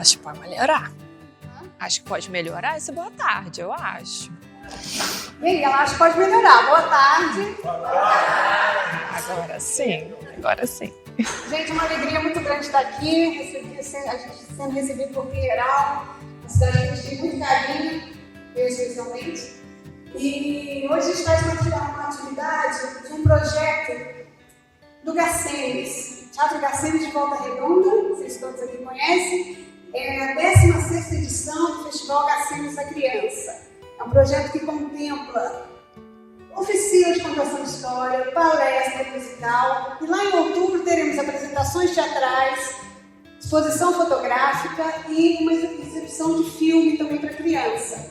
Acho que pode melhorar. Acho que pode melhorar esse boa tarde, eu acho. E aí, ela acha que pode melhorar. Boa tarde. Agora sim, agora sim. Gente, uma alegria muito grande estar aqui. A gente sendo recebido por Pinheiral, uma cidade que a gente tem muito carinho, eu especialmente. E hoje a gente faz uma atividade de um projeto do Garcenes, Teatro Garcenes de Volta Redonda, vocês todos aqui conhecem. É a 16ª edição do Festival Garcenes da Criança. É um projeto que contempla oficina de contação de história, palestra musical, e lá em outubro teremos apresentações teatrais, exposição fotográfica e uma exibição de filme também para criança.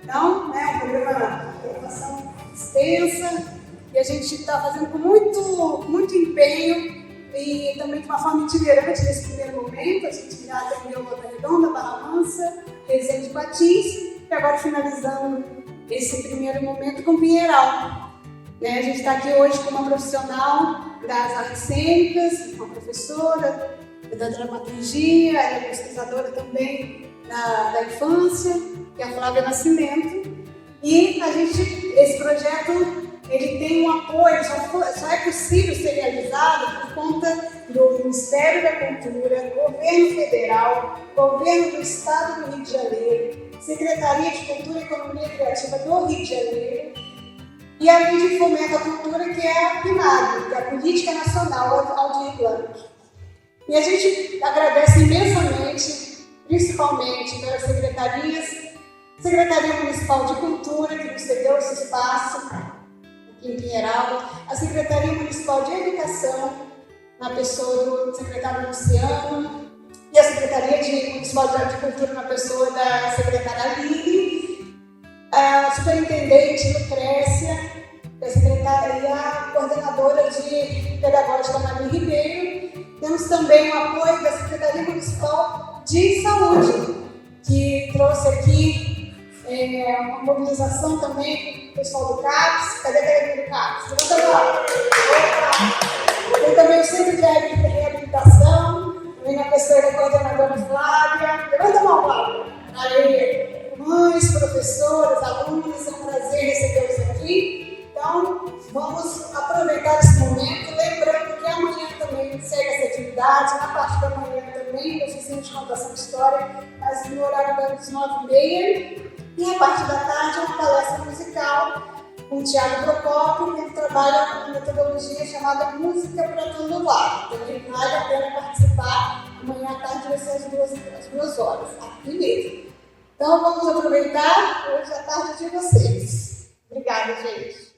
Então, é um programa de programação extensa e a gente está fazendo com muito empenho e também de uma forma itinerante nesse primeiro momento. A gente já atendeu Volta Redonda, Barra Mansa, Resende de Patins e agora finalizando esse primeiro momento com Pinheiral. A gente está aqui hoje com uma profissional das artes cênicas, uma professora da dramaturgia, ela é pesquisadora também da infância, que é a Flávia Nascimento. E esse projeto ele tem um apoio, só é possível ser realizado por conta do Ministério da Cultura, Governo Federal, Governo do Estado do Rio de Janeiro, Secretaria de Cultura e Economia Criativa do Rio de Janeiro e a Lei de Fomento à Cultura, que é a PNAD, que é a Política Nacional Aldir Blanc. E a gente agradece imensamente, principalmente pelas Secretaria Municipal de Cultura, que nos cedeu esse espaço aqui em Pinheiral, a Secretaria Municipal de Educação, na pessoa do secretário Luciano, e a Secretaria Municipal de Cultura, na pessoa da secretária Lili, a Superintendente Lucrécia, e a Coordenadora de Pedagógica Maria Ribeiro. Temos também o apoio da Secretaria Municipal de Saúde, que trouxe aqui uma mobilização também do pessoal do CAPS. Cadê a galera do CAPS? Levanta a mão. Tem também o Centro de Reabilitação, também na pessoa da coordenadora Flávia. Levanta a mão, Flávia. Aí, mães, professoras, alunos, é um prazer recebê-los aqui. Então, vamos aproveitar esse momento, lembrando que amanhã também segue essa atividade, na parte da manhã também, da oficina de contação de história, mas no horário das 9h30. E a parte da tarde é uma palestra musical com o Thiago Procópio, que trabalha uma metodologia chamada Música para Todo Lado. Também vale a pena participar. Amanhã à tarde vai ser às 2 horas, aqui mesmo. Então, vamos aproveitar hoje à tarde de vocês. Obrigada, gente.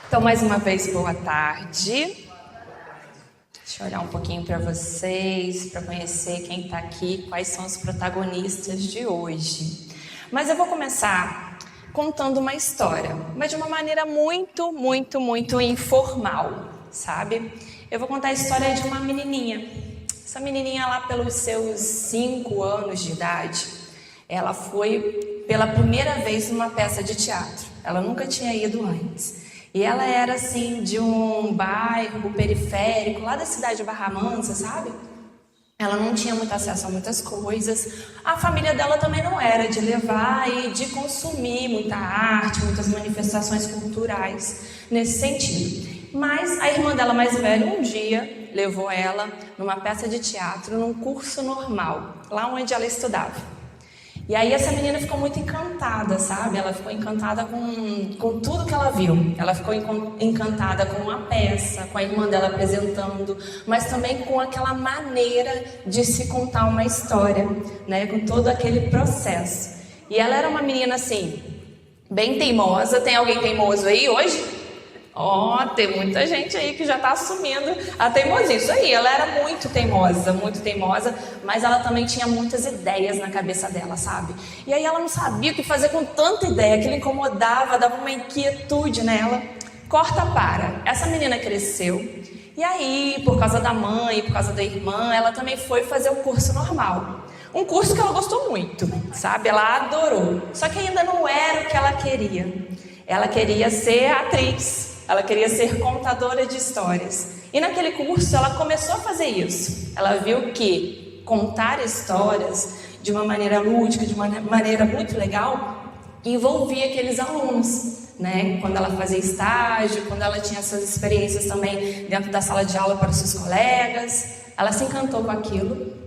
Então, mais uma vez, boa tarde. Deixa eu olhar um pouquinho para vocês, para conhecer quem está aqui, quais são os protagonistas de hoje. Mas eu vou começar contando uma história, mas de uma maneira muito informal, sabe? Eu vou contar a história de uma menininha. Essa menininha lá pelos seus 5 anos de idade, ela foi pela primeira vez numa peça de teatro. Ela nunca tinha ido antes. E ela era assim de um bairro periférico, lá da cidade de Barra Mansa, sabe? Ela não tinha muito acesso a muitas coisas. A família dela também não era de levar e de consumir muita arte, muitas manifestações culturais nesse sentido. Mas a irmã dela mais velha um dia levou ela numa peça de teatro, num curso normal, lá onde ela estudava. E aí essa menina ficou muito encantada, sabe? Ela ficou encantada com tudo que ela viu. Ela ficou encantada com a peça, com a irmã dela apresentando, mas também com aquela maneira de se contar uma história, né? Com todo aquele processo. E ela era uma menina assim, bem teimosa. Tem alguém teimoso aí hoje? Tem muita gente aí que já está assumindo a teimosia. Isso aí, ela era muito teimosa, mas ela também tinha muitas ideias na cabeça dela, sabe? E aí ela não sabia o que fazer com tanta ideia, aquilo incomodava, dava uma inquietude nela. Corta para. Essa menina cresceu, e aí, por causa da mãe, por causa da irmã, ela também foi fazer o curso normal. Um curso que ela gostou muito, sabe? Ela adorou. Só que ainda não era o que ela queria. Ela queria ser atriz. Ela queria ser contadora de histórias. E naquele curso ela começou a fazer isso. Ela viu que contar histórias de uma maneira lúdica, de uma maneira muito legal, envolvia aqueles alunos, né? Quando ela fazia estágio, quando ela tinha essas experiências também dentro da sala de aula para os seus colegas, ela se encantou com aquilo.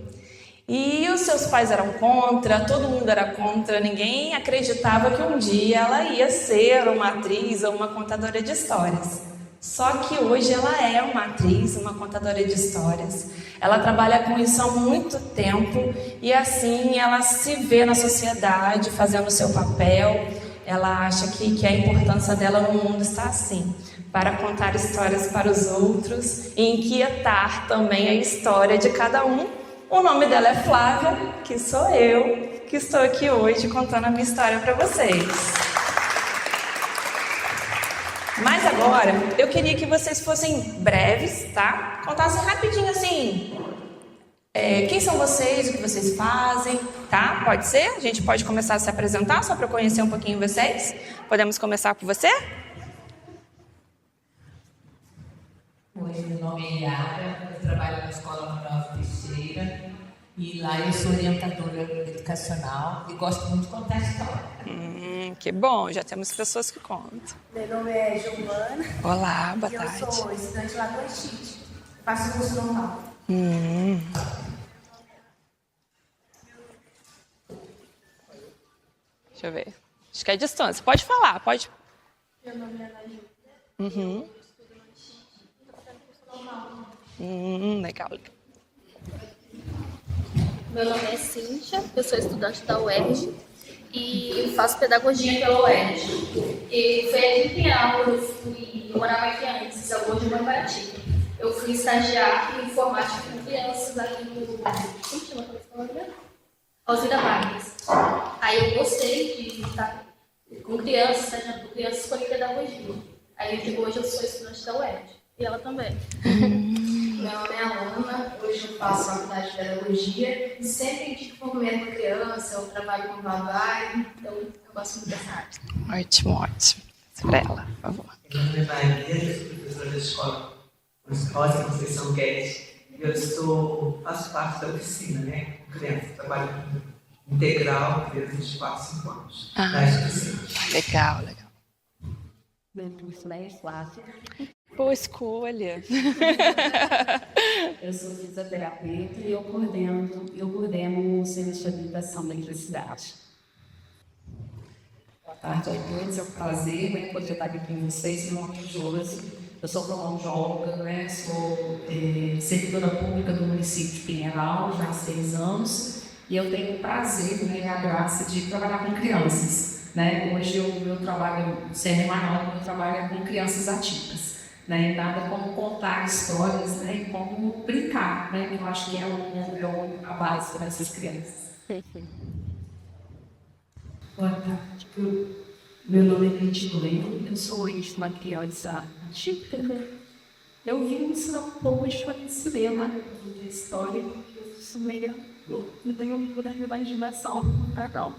E os seus pais eram contra, todo mundo era contra, ninguém acreditava que um dia ela ia ser uma atriz ou uma contadora de histórias. Só que hoje ela é uma atriz, uma contadora de histórias. Ela trabalha com isso há muito tempo e assim ela se vê na sociedade fazendo o seu papel. Ela acha que a importância dela no mundo está assim, para contar histórias para os outros e inquietar também a história de cada um. O nome dela é Flávia, que sou eu, que estou aqui hoje contando a minha história para vocês. Mas agora, eu queria que vocês fossem breves, tá? Contassem rapidinho assim, quem são vocês, o que vocês fazem, tá? Pode ser? A gente pode começar a se apresentar, só para eu conhecer um pouquinho vocês. Podemos começar com você? Oi, meu nome é Yara, eu trabalho na Escola Manuel Teixeira e lá eu sou orientadora educacional e gosto muito de contar história. Que bom, já temos pessoas que contam. Meu nome é Giovana. Olá, boa tarde. Eu sou estudante lá do Anchique. Faço curso normal. Deixa eu ver. Acho que é a distância. Pode falar, pode. Meu nome é Ana Júlia. Estudo no Anchique. Estou fazendo curso normal. Legal. Meu nome é Cíntia, eu sou estudante da UERJ e faço pedagogia pela UERJ. E foi aqui em Pinhal, eu morava aqui antes, eu hoje moro em Paraty. Eu fui estagiar em informática com crianças aqui no... Como chama aquela escola, né? Alzira Vargas. Aí eu gostei de estar com crianças, estagiando com crianças com pedagogia. Aí hoje eu sou estudante da UERJ. E ela também. Meu nome é Alana, hoje eu faço faculdade de pedagogia e sempre que for mesmo criança, eu trabalho com babá, então eu gosto muito dessa arte. Ótimo, ótimo. Para ela, por favor. Meu nome é Maria, eu sou professora da escola Rosa Conceição Guedes e eu faço parte da oficina, né? Com crianças, trabalho com integral, crianças de 4 a 5 anos. Legal. Meu nome é Flávia. Boa escolha. Eu sou fisioterapeuta e eu coordeno o Centro de Habilitação da Universidade. Boa tarde a todos, é um prazer poder estar aqui com vocês. Meu nome é Josi, eu sou fonoaudióloga, né? Sou servidora pública do município de Pinheiral já há 6 anos e eu tenho o prazer, né, e a graça de trabalhar com crianças. Né? Hoje o meu trabalho, o CR Maior, o meu trabalho é com crianças atípicas. Né? Nada como contar histórias, né? E como brincar, né? Que eu acho que é a base para essas crianças. Boa tarde. Meu nome é Cristina Leno, eu sou uma criança atípica. Eu vim ensinar um pouco de cinema, de história, eu sou meio... Eu tenho um pouco da imaginação.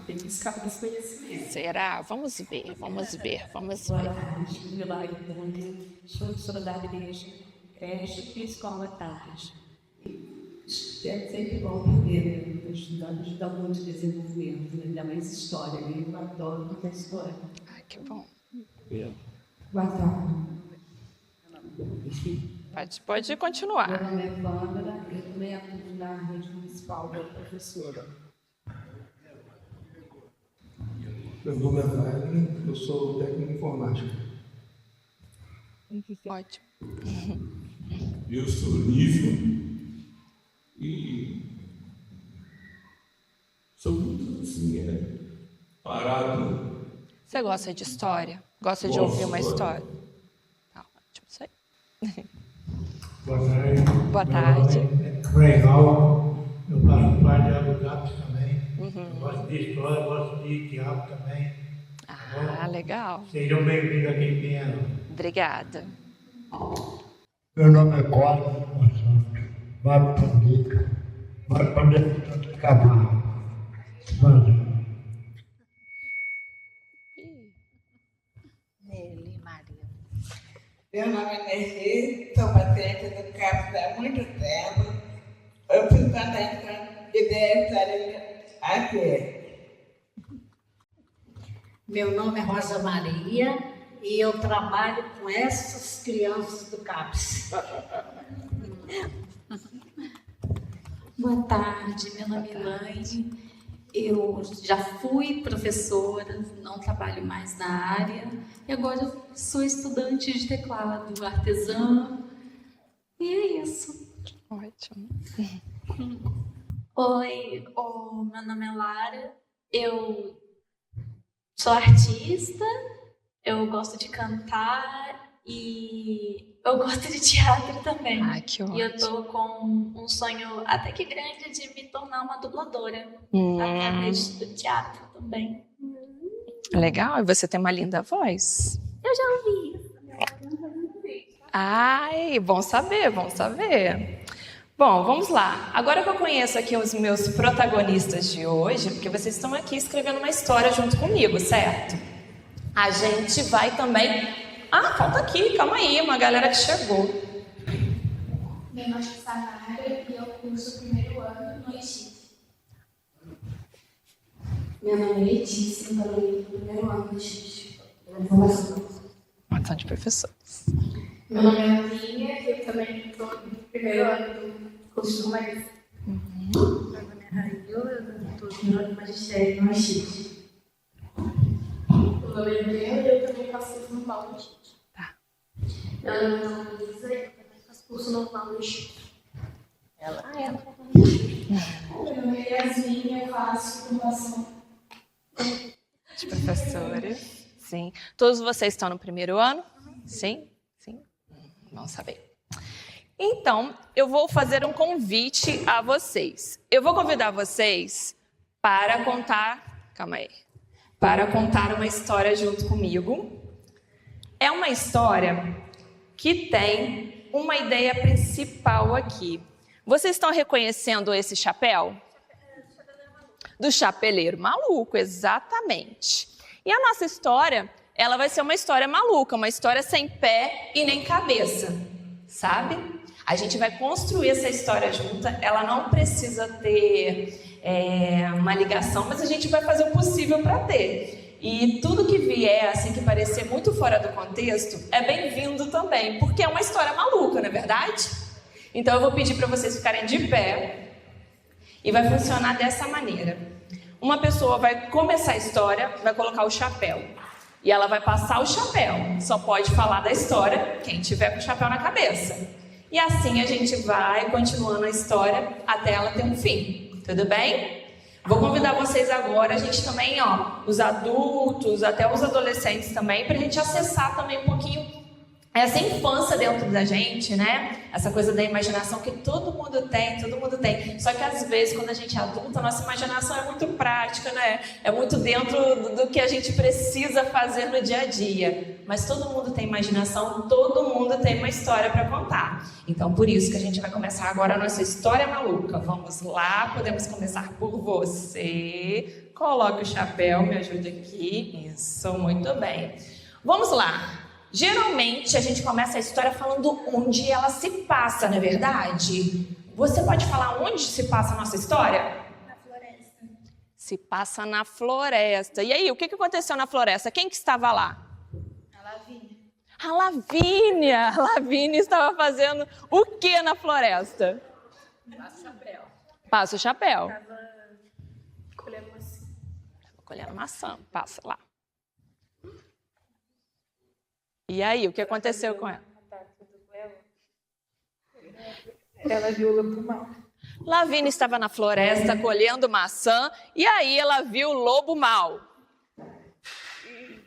Tem que escapar desse conhecimento. Será? Vamos ver. Boa tarde, Milagre Bonde, sou professora da igreja, creche e escola tarde. É sempre bom poder ajudar muito o desenvolvimento, ainda mais história. Eu adoro muita história. Que bom. Boa tarde. Pode continuar. Meu nome é Wanda, eu também atuo na rede municipal da professora. Meu nome é Wagner, eu sou técnico em informática. Ótimo. Eu sou Lívio e sou muito assim, parado. Você gosta de história? Gosta de ouvir uma história? Tá ótimo, isso aí. Boa tarde. Boa tarde. Reinaldo, eu faço parte de Alugados também. Eu gosto de história, gosto de teatro também. Legal. Sejam bem-vindos aqui em Pinheiral. Obrigada. Meu nome é Cláudio, Mário Pandica, Mário Pandica de Camargo. Meu nome é Nergê, sou patente do CAPS há muito tempo. Eu fui patente e dei aqui. Meu nome é Rosa Maria e eu trabalho com essas crianças do CAPS. Boa tarde, meu nome é Elaine. Eu já fui professora, não trabalho mais na área e agora sou estudante de teclado, artesã. E é isso. Ótimo. Oi, meu nome é Lara. Eu sou artista, eu gosto de cantar e eu gosto de teatro também. Ah, que ótimo. E eu tô com um sonho até que grande de me tornar uma dubladora através do teatro também. Legal, e você tem uma linda voz. Eu já ouvi. Ai, bom saber, bom saber. Bom, vamos lá. Agora que eu conheço aqui os meus protagonistas de hoje, porque vocês estão aqui escrevendo uma história junto comigo, certo? A gente vai também... Ah, falta aqui, calma aí, uma galera que chegou. Meu nome é Samara e eu curso o primeiro ano no Egito. Meu nome é Letícia e eu também no primeiro ano no Egito. Mação de professores. Meu nome é Lavinha e eu também estou no primeiro ano do curso do Magistério. Meu nome é Raíla, eu estou no Magistério no Egito. Meu nome é Breno e eu também faço curso normal no Egito. Tá. Meu nome é Ana Luísa e eu também faço curso normal no Egito. Ela. Meu nome é Yasmin e eu faço formação De professores. Sim. Todos vocês estão no primeiro ano? Sim? Sim? Vamos saber. Então, eu vou fazer um convite a vocês. Eu vou convidar vocês para contar... Calma aí. Para contar uma história junto comigo. É uma história que tem uma ideia principal aqui. Vocês estão reconhecendo esse chapéu? Do chapeleiro maluco, exatamente. E a nossa história, ela vai ser uma história maluca, uma história sem pé e nem cabeça, sabe? A gente vai construir essa história junta, ela não precisa ter uma ligação, mas a gente vai fazer o possível para ter. E tudo que vier, assim, que parecer muito fora do contexto, é bem-vindo também, porque é uma história maluca, não é verdade? Então eu vou pedir para vocês ficarem de pé e vai funcionar dessa maneira. Uma pessoa vai começar a história, vai colocar o chapéu. E ela vai passar o chapéu. Só pode falar da história quem tiver com o chapéu na cabeça. E assim a gente vai continuando a história até ela ter um fim. Tudo bem? Vou convidar vocês agora, a gente também, os adultos, até os adolescentes também, para a gente acessar também um pouquinho essa infância dentro da gente, né? Essa coisa da imaginação que todo mundo tem. Só que às vezes, quando a gente é adulta, a nossa imaginação é muito prática, né? É muito dentro do que a gente precisa fazer no dia a dia. Mas todo mundo tem imaginação, todo mundo tem uma história para contar. Então, por isso que a gente vai começar agora a nossa história maluca. Vamos lá, podemos começar por você. Coloque o chapéu, me ajude aqui. Isso, muito bem. Vamos lá. Geralmente, a gente começa a história falando onde ela se passa, não é verdade? Você pode falar onde se passa a nossa história? na floresta. Se passa na floresta. E aí, o que aconteceu na floresta? Quem que estava lá? A Lavínia. A Lavínia! A Lavínia estava fazendo o que na floresta? Passa o chapéu. Passa o chapéu. Estava colhendo maçã. Estava colhendo maçã. Passa lá. E aí, o que aconteceu com ela? Ela viu o lobo mau. Lavínia estava na floresta colhendo maçã e aí ela viu o lobo mau.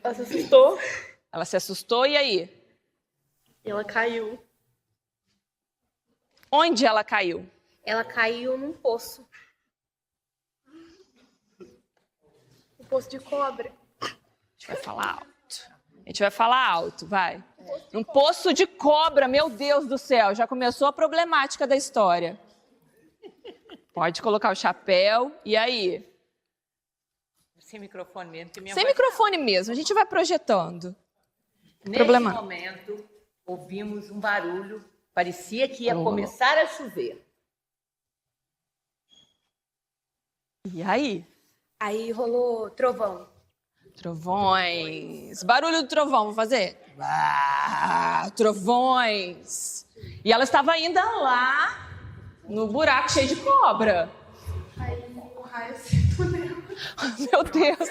Ela se assustou. Ela se assustou e aí? E ela caiu. Onde ela caiu? Ela caiu num poço. Um poço de cobra. A gente vai falar alto. A gente vai falar alto, vai. Um poço de cobra, meu Deus do céu. Já começou a problemática da história. Pode colocar o chapéu. E aí? Sem microfone mesmo. Que minha Sem voz... microfone mesmo. A gente vai projetando. Nesse momento, ouvimos um barulho, parecia que ia começar a chover. E aí? Aí rolou trovão. Trovões. Barulho do trovão, vou fazer? Trovões. E ela estava ainda lá no buraco cheio de cobra. Aí o raio acertou nela. Meu Deus,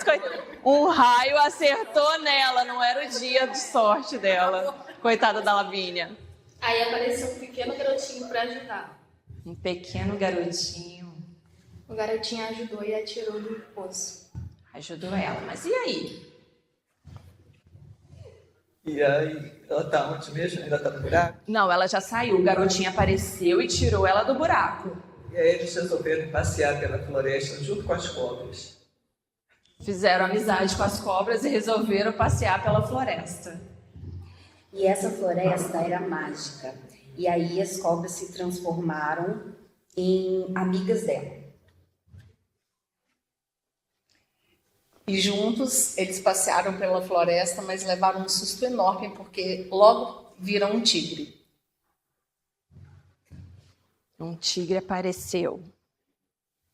um raio acertou nela, não era o dia de sorte dela. Coitada da Lavínia. Aí apareceu um pequeno garotinho para ajudar. Um pequeno garotinho. O garotinho ajudou e atirou do poço. Ajudou ela, mas e aí? E aí, ela tá onde mesmo? Ainda tá no buraco? Não, ela já saiu. O garotinho apareceu e tirou ela do buraco. E aí eles resolveram passear pela floresta junto com as cobras. Fizeram amizade com as cobras e resolveram passear pela floresta. E essa floresta era mágica. E aí as cobras se transformaram em amigas dela. E juntos eles passearam pela floresta, mas levaram um susto enorme porque logo viram um tigre. Um tigre apareceu.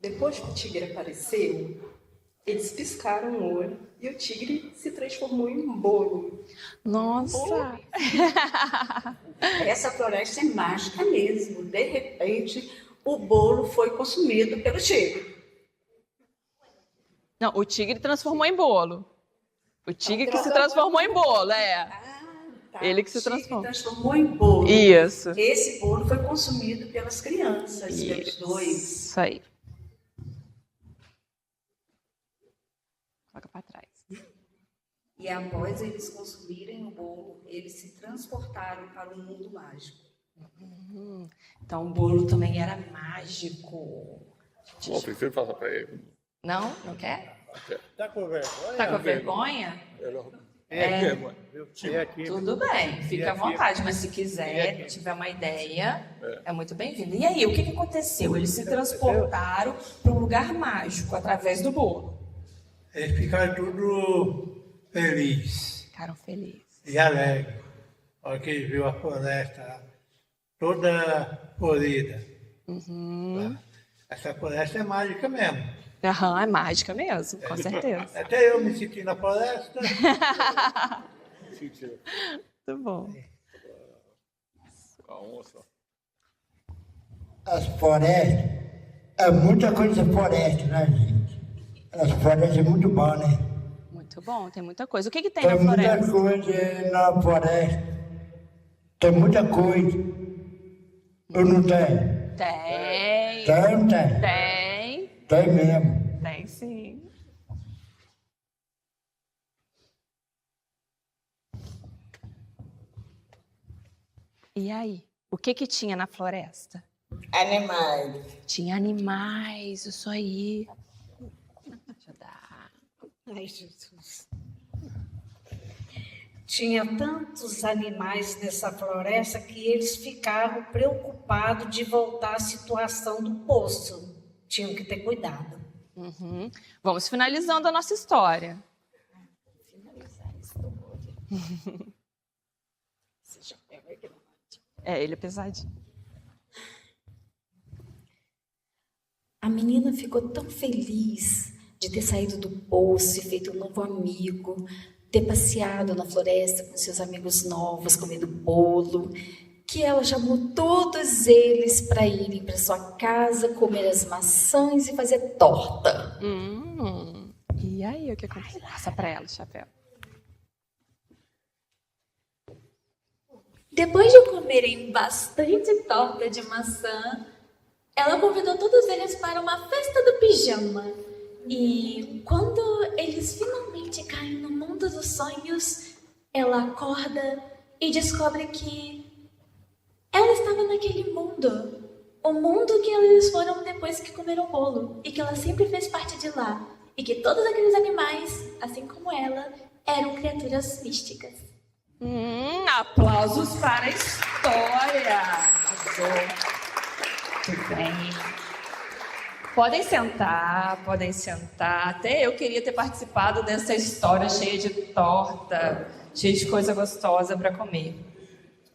Depois que o tigre apareceu, eles piscaram o olho e o tigre se transformou em um bolo. Nossa! Essa floresta é mágica mesmo. De repente, o bolo foi consumido pelo tigre. Não, o tigre transformou em bolo. O tigre que se transformou em bolo, Ele que se transformou. Transformou em bolo. Isso. Esse bolo foi consumido pelas crianças, pelos dois. Isso aí. Coloca para trás. E após eles consumirem o bolo, eles se transportaram para o mundo mágico. Então o bolo também era mágigo. Bom, prefiro passar para ele. Não? Não quer? Tá com vergonha? Tá com vergonha? Tudo bem, fica à vontade, mas se quiser, tiver uma ideia, é muito bem-vindo. E aí, o que aconteceu? Eles se transportaram para um lugar mágico através do bolo. Eles ficaram tudo felizes. Ficaram felizes. E alegres. A hora que eles viram a floresta toda florida. Essa floresta é mágica mesmo. Aham, é mágica mesmo, com certeza. Até eu me senti na floresta. Muito bom. As florestas, é muita coisa floresta, né, gente? As florestas é muito bom, né? Muito bom, tem muita coisa. O que tem Tem na floresta? muita coisa na floresta. Tem muita coisa. Ou não tem? Tem. Tem ou não tem? Tem. Tem mesmo. Tem sim. E aí? O que tinha na floresta? Animais. Tinha animais, isso aí. Ai, Jesus. Tinha tantos animais nessa floresta que eles ficaram preocupados de voltar à situação do poço. Tinham que ter cuidado. Vamos finalizando a nossa história. Ele é pesadinho. A menina ficou tão feliz de ter saído do poço e feito um novo amigo, ter passeado na floresta com seus amigos novos, comendo bolo, que ela chamou todos eles para irem para sua casa, comer as maçãs e fazer torta. E aí, o que aconteceu? Passa para ela o chapéu. Depois de comerem bastante torta de maçã, ela convidou todos eles para uma festa do pijama. E quando eles finalmente caem no mundo dos sonhos, ela acorda e descobre que ela estava naquele mundo. O mundo que eles foram depois que comeram bolo. E que ela sempre fez parte de lá. E que todos aqueles animais, assim como ela, eram criaturas místicas. Aplausos para a história. Arrasou. Muito bem. Podem sentar. Até eu queria ter participado dessa história cheia de torta, cheia de coisa gostosa para comer.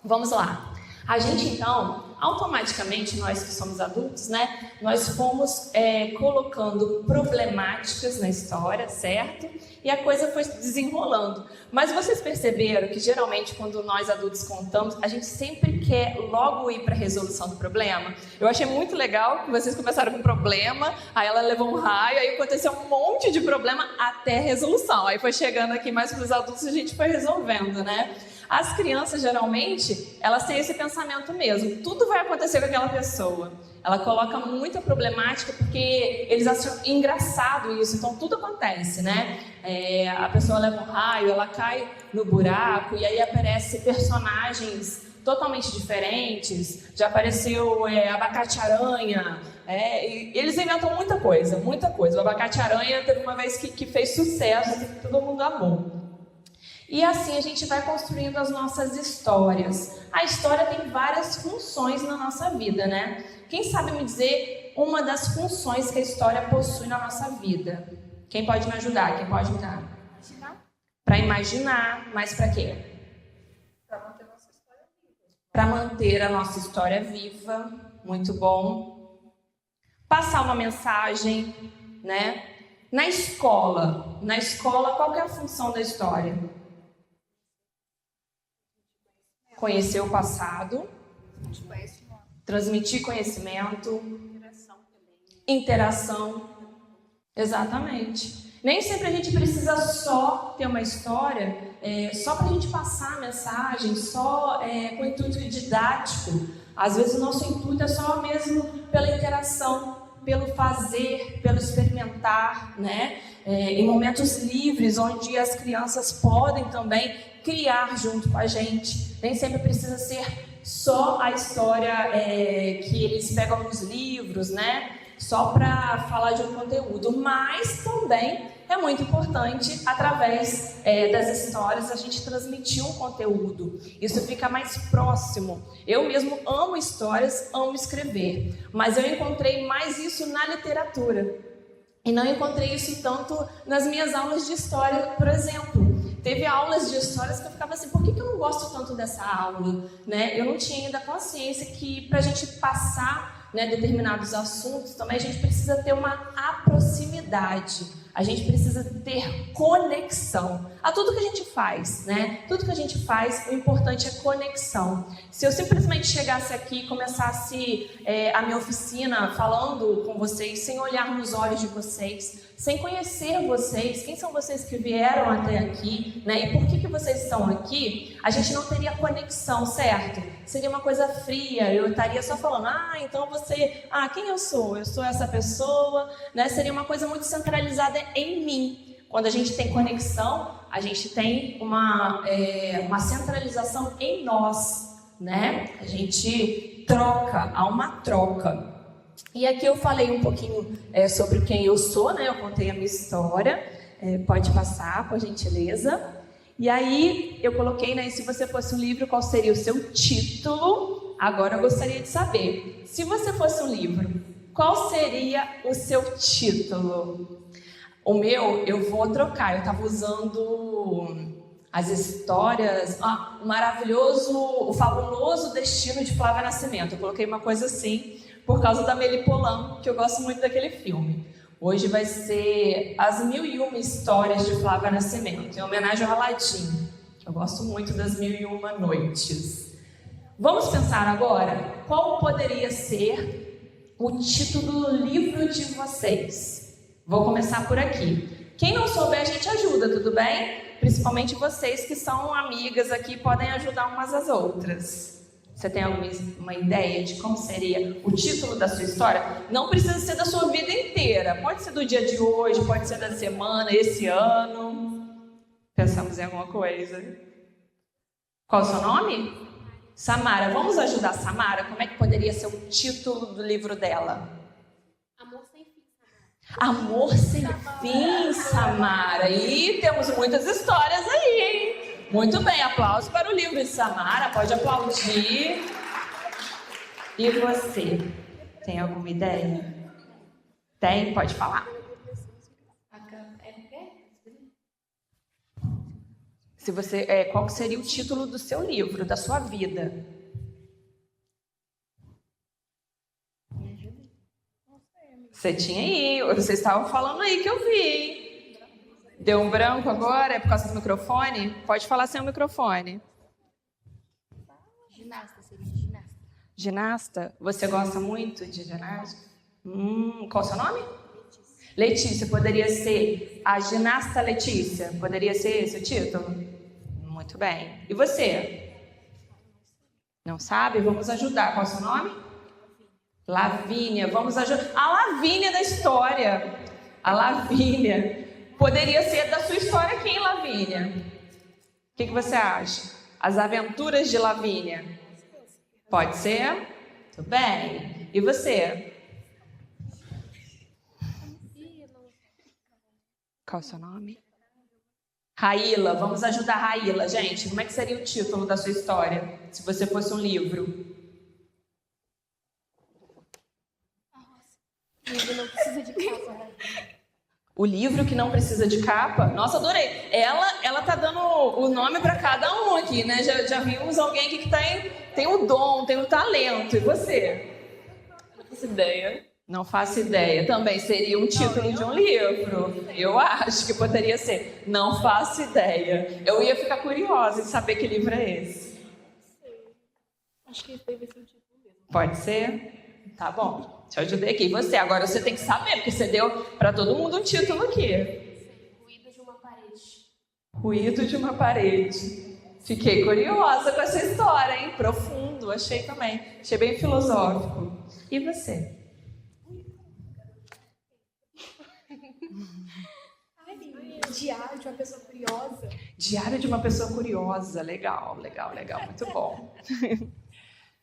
Vamos lá. A gente, então, automaticamente, nós que somos adultos, né? Nós fomos colocando problemáticas na história, certo? E a coisa foi desenrolando. Mas vocês perceberam que, geralmente, quando nós adultos contamos, a gente sempre quer logo ir para a resolução do problema? Eu achei muito legal que vocês começaram com um problema, aí ela levou um raio, aí aconteceu um monte de problema até a resolução. Aí foi chegando aqui mais para os adultos e a gente foi resolvendo, né? As crianças, geralmente, elas têm esse pensamento mesmo. Tudo vai acontecer com aquela pessoa. Ela coloca muita problemática porque eles acham engraçado isso. Então, tudo acontece, né? A pessoa leva um raio, ela cai no buraco e aí aparecem personagens totalmente diferentes. Já apareceu abacate-aranha. E eles inventam muita coisa, muita coisa. O abacate-aranha teve uma vez que fez sucesso, que todo mundo amou. E assim a gente vai construindo as nossas histórias. A história tem várias funções na nossa vida, né? Quem sabe me dizer uma das funções que a história possui na nossa vida? Quem pode me ajudar? Quem pode me dar? Para imaginar, mas para quê? Para manter a nossa história viva. Muito bom. Passar uma mensagem, né? Na escola, qual que é a função da história? Conhecer o passado, transmitir conhecimento, interação. Exatamente. Nem sempre a gente precisa só ter uma história, só para a gente passar a mensagem, só com intuito didático. Às vezes o nosso intuito é só mesmo pela interação, pelo fazer, pelo experimentar, né? Em momentos livres, onde as crianças podem também criar junto com a gente. Nem sempre precisa ser só a história que eles pegam nos livros, né? Só para falar de um conteúdo, mas também é muito importante, através das histórias, a gente transmitir um conteúdo. Isso fica mais próximo. Eu mesmo amo histórias, amo escrever, mas eu encontrei mais isso na literatura. E não encontrei isso tanto nas minhas aulas de história, por exemplo. Teve aulas de histórias que eu ficava assim, por que eu não gosto tanto dessa aula? Né? Eu não tinha ainda consciência que para a gente passar, né, determinados assuntos, também a gente precisa ter uma proximidade. A gente precisa ter conexão a tudo que a gente faz, né? Tudo que a gente faz, o importante é conexão. Se eu simplesmente chegasse aqui e começasse a minha oficina falando com vocês, sem olhar nos olhos de vocês, sem conhecer vocês, quem são vocês que vieram até aqui, né? E por que vocês estão aqui, a gente não teria conexão, certo? Seria uma coisa fria, eu estaria só falando, então você, quem eu sou? Eu sou essa pessoa, né? Seria uma coisa muito centralizada em mim. Quando a gente tem conexão, a gente tem uma centralização em nós, né? A gente troca, há uma troca. E aqui eu falei um pouquinho sobre quem eu sou, né? Eu contei a minha história, pode passar, por gentileza. E aí eu coloquei, né? Se você fosse um livro, qual seria o seu título? Agora eu gostaria de saber, se você fosse um livro, qual seria o seu título? O meu, eu vou trocar. Eu estava usando as histórias, o fabuloso destino de Flávia Nascimento. Eu coloquei uma coisa assim, por causa da Amélie Poulain, que eu gosto muito daquele filme. Hoje vai ser As 1001 Histórias de Flávia Nascimento, em homenagem ao Aladim, que eu gosto muito das 1001 Noites. Vamos pensar agora qual poderia ser o título do livro de vocês. Vou começar por aqui. Quem não souber, a gente ajuda, tudo bem? Principalmente vocês que são amigas aqui, podem ajudar umas às outras. Você tem alguma ideia de como seria o título da sua história? Não precisa ser da sua vida inteira. Pode ser do dia de hoje, pode ser da semana, esse ano. Pensamos em alguma coisa. Qual é o seu nome? Samara. Vamos ajudar a Samara? Como é que poderia ser o título do livro dela? Amor sem fim, Samara. E temos muitas histórias aí, hein? Muito bem, aplausos para o livro de Samara. Pode aplaudir. E você? Tem alguma ideia? Tem? Pode falar. Se você, qual que seria o título do seu livro, da sua vida? Você tinha aí, vocês estavam falando aí que eu vi. Deu um branco agora? É por causa do microfone? Pode falar sem o microfone. Ginasta, seria ginasta. Ginasta? Você gosta muito de ginástica? Qual o seu nome? Letícia. Poderia ser a ginasta Letícia? Poderia ser esse o título? Muito bem. E você? Não sabe? Vamos ajudar. Qual o seu nome? Lavínia. Vamos ajudar. A Lavínia da história. A Lavínia. Poderia ser da sua história quem, Lavínia? O que você acha? As Aventuras de Lavínia. Pode ser? Muito bem. E você? Qual é o seu nome? Raíla. Vamos ajudar a Raíla, gente. Como é que seria o título da sua história, se você fosse um livro? O livro não precisa de capa, né? O livro que não precisa de capa? Nossa, adorei. Ela tá dando o nome para cada um aqui, né? Já vimos alguém aqui que tem o dom, tem o talento. E você? Não faço ideia. Não faço ideia. Também seria um título de um livro. Eu acho que poderia ser. Não faço ideia. Eu ia ficar curiosa em saber que livro é esse. Acho que esse deve ser o título mesmo. Pode ser? Tá bom. Te ajudei aqui. E você? Agora você tem que saber, porque você deu para todo mundo um título aqui. Ruído de uma parede. Ruído de uma parede. Fiquei curiosa com essa história, hein? Profundo, achei também. Achei bem filosófico. E você? Diário de uma pessoa curiosa. Diário de uma pessoa curiosa. Legal, legal, legal. Muito bom.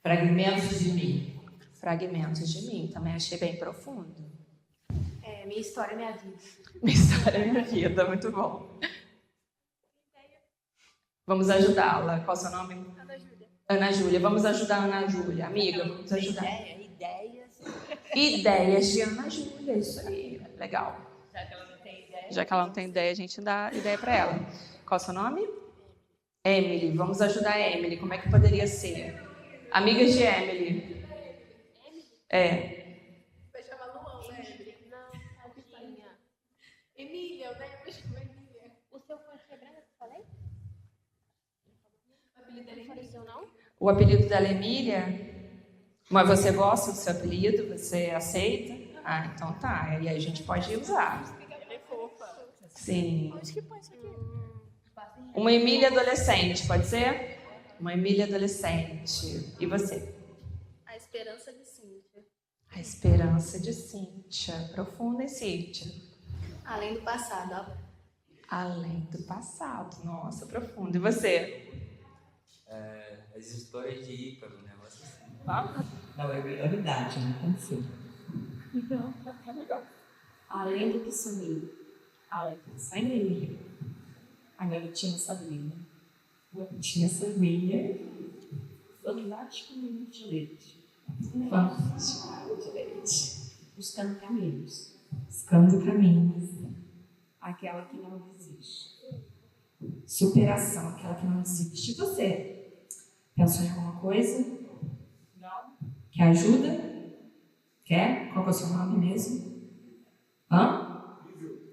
Fragmentos de mim. Fragmentos de mim. Também achei bem profundo. Minha história, minha vida. Minha história, minha vida. Muito bom. Vamos ajudá-la. Qual é o seu nome? Ana Júlia. Ana Júlia. Vamos ajudar a Ana Júlia. Amiga, vamos ajudar. Ideias. Ideias de Ana Júlia. Isso aí. Legal. Já que ela não tem ideia. Já que ela não tem ideia, a gente dá ideia para ela. Qual é o seu nome? Emily. Vamos ajudar a Emily. Como é que poderia ser? Amigas de Emily. Vai chamar Luan, né, Emily? Não, tadinha. Emília, né? Eu chamo Emília. O seu foi quebrado, eu falei? O apelido dela é Emília, não? O apelido dela é Emília? Mas você gosta do seu apelido? Você aceita? Ah, então tá. E aí a gente pode usar. Ela é fofa. Sim. Onde que põe isso aqui? Uma Emília adolescente, pode ser? Uma Emília adolescente. E você? A esperança de Cíntia. A esperança de Cíntia. Profunda, hein, Cíntia? Além do passado, ó. Além do passado. Nossa, profundo. E você? As histórias de Ícaro, um negócio assim. Não, é verdade, não aconteceu. Então, é legal. Além do que sumiu, além do que sai dele, a garotinha Sabrina, garotinha Sabrina, fantástico de leite. Fantástico de leite. Buscando caminhos. Buscando caminhos. Aquela que não desiste. Superação, aquela que não desiste. E você? Pensou em alguma coisa? Não. Quer ajuda? Quer? Qual é o seu nome mesmo?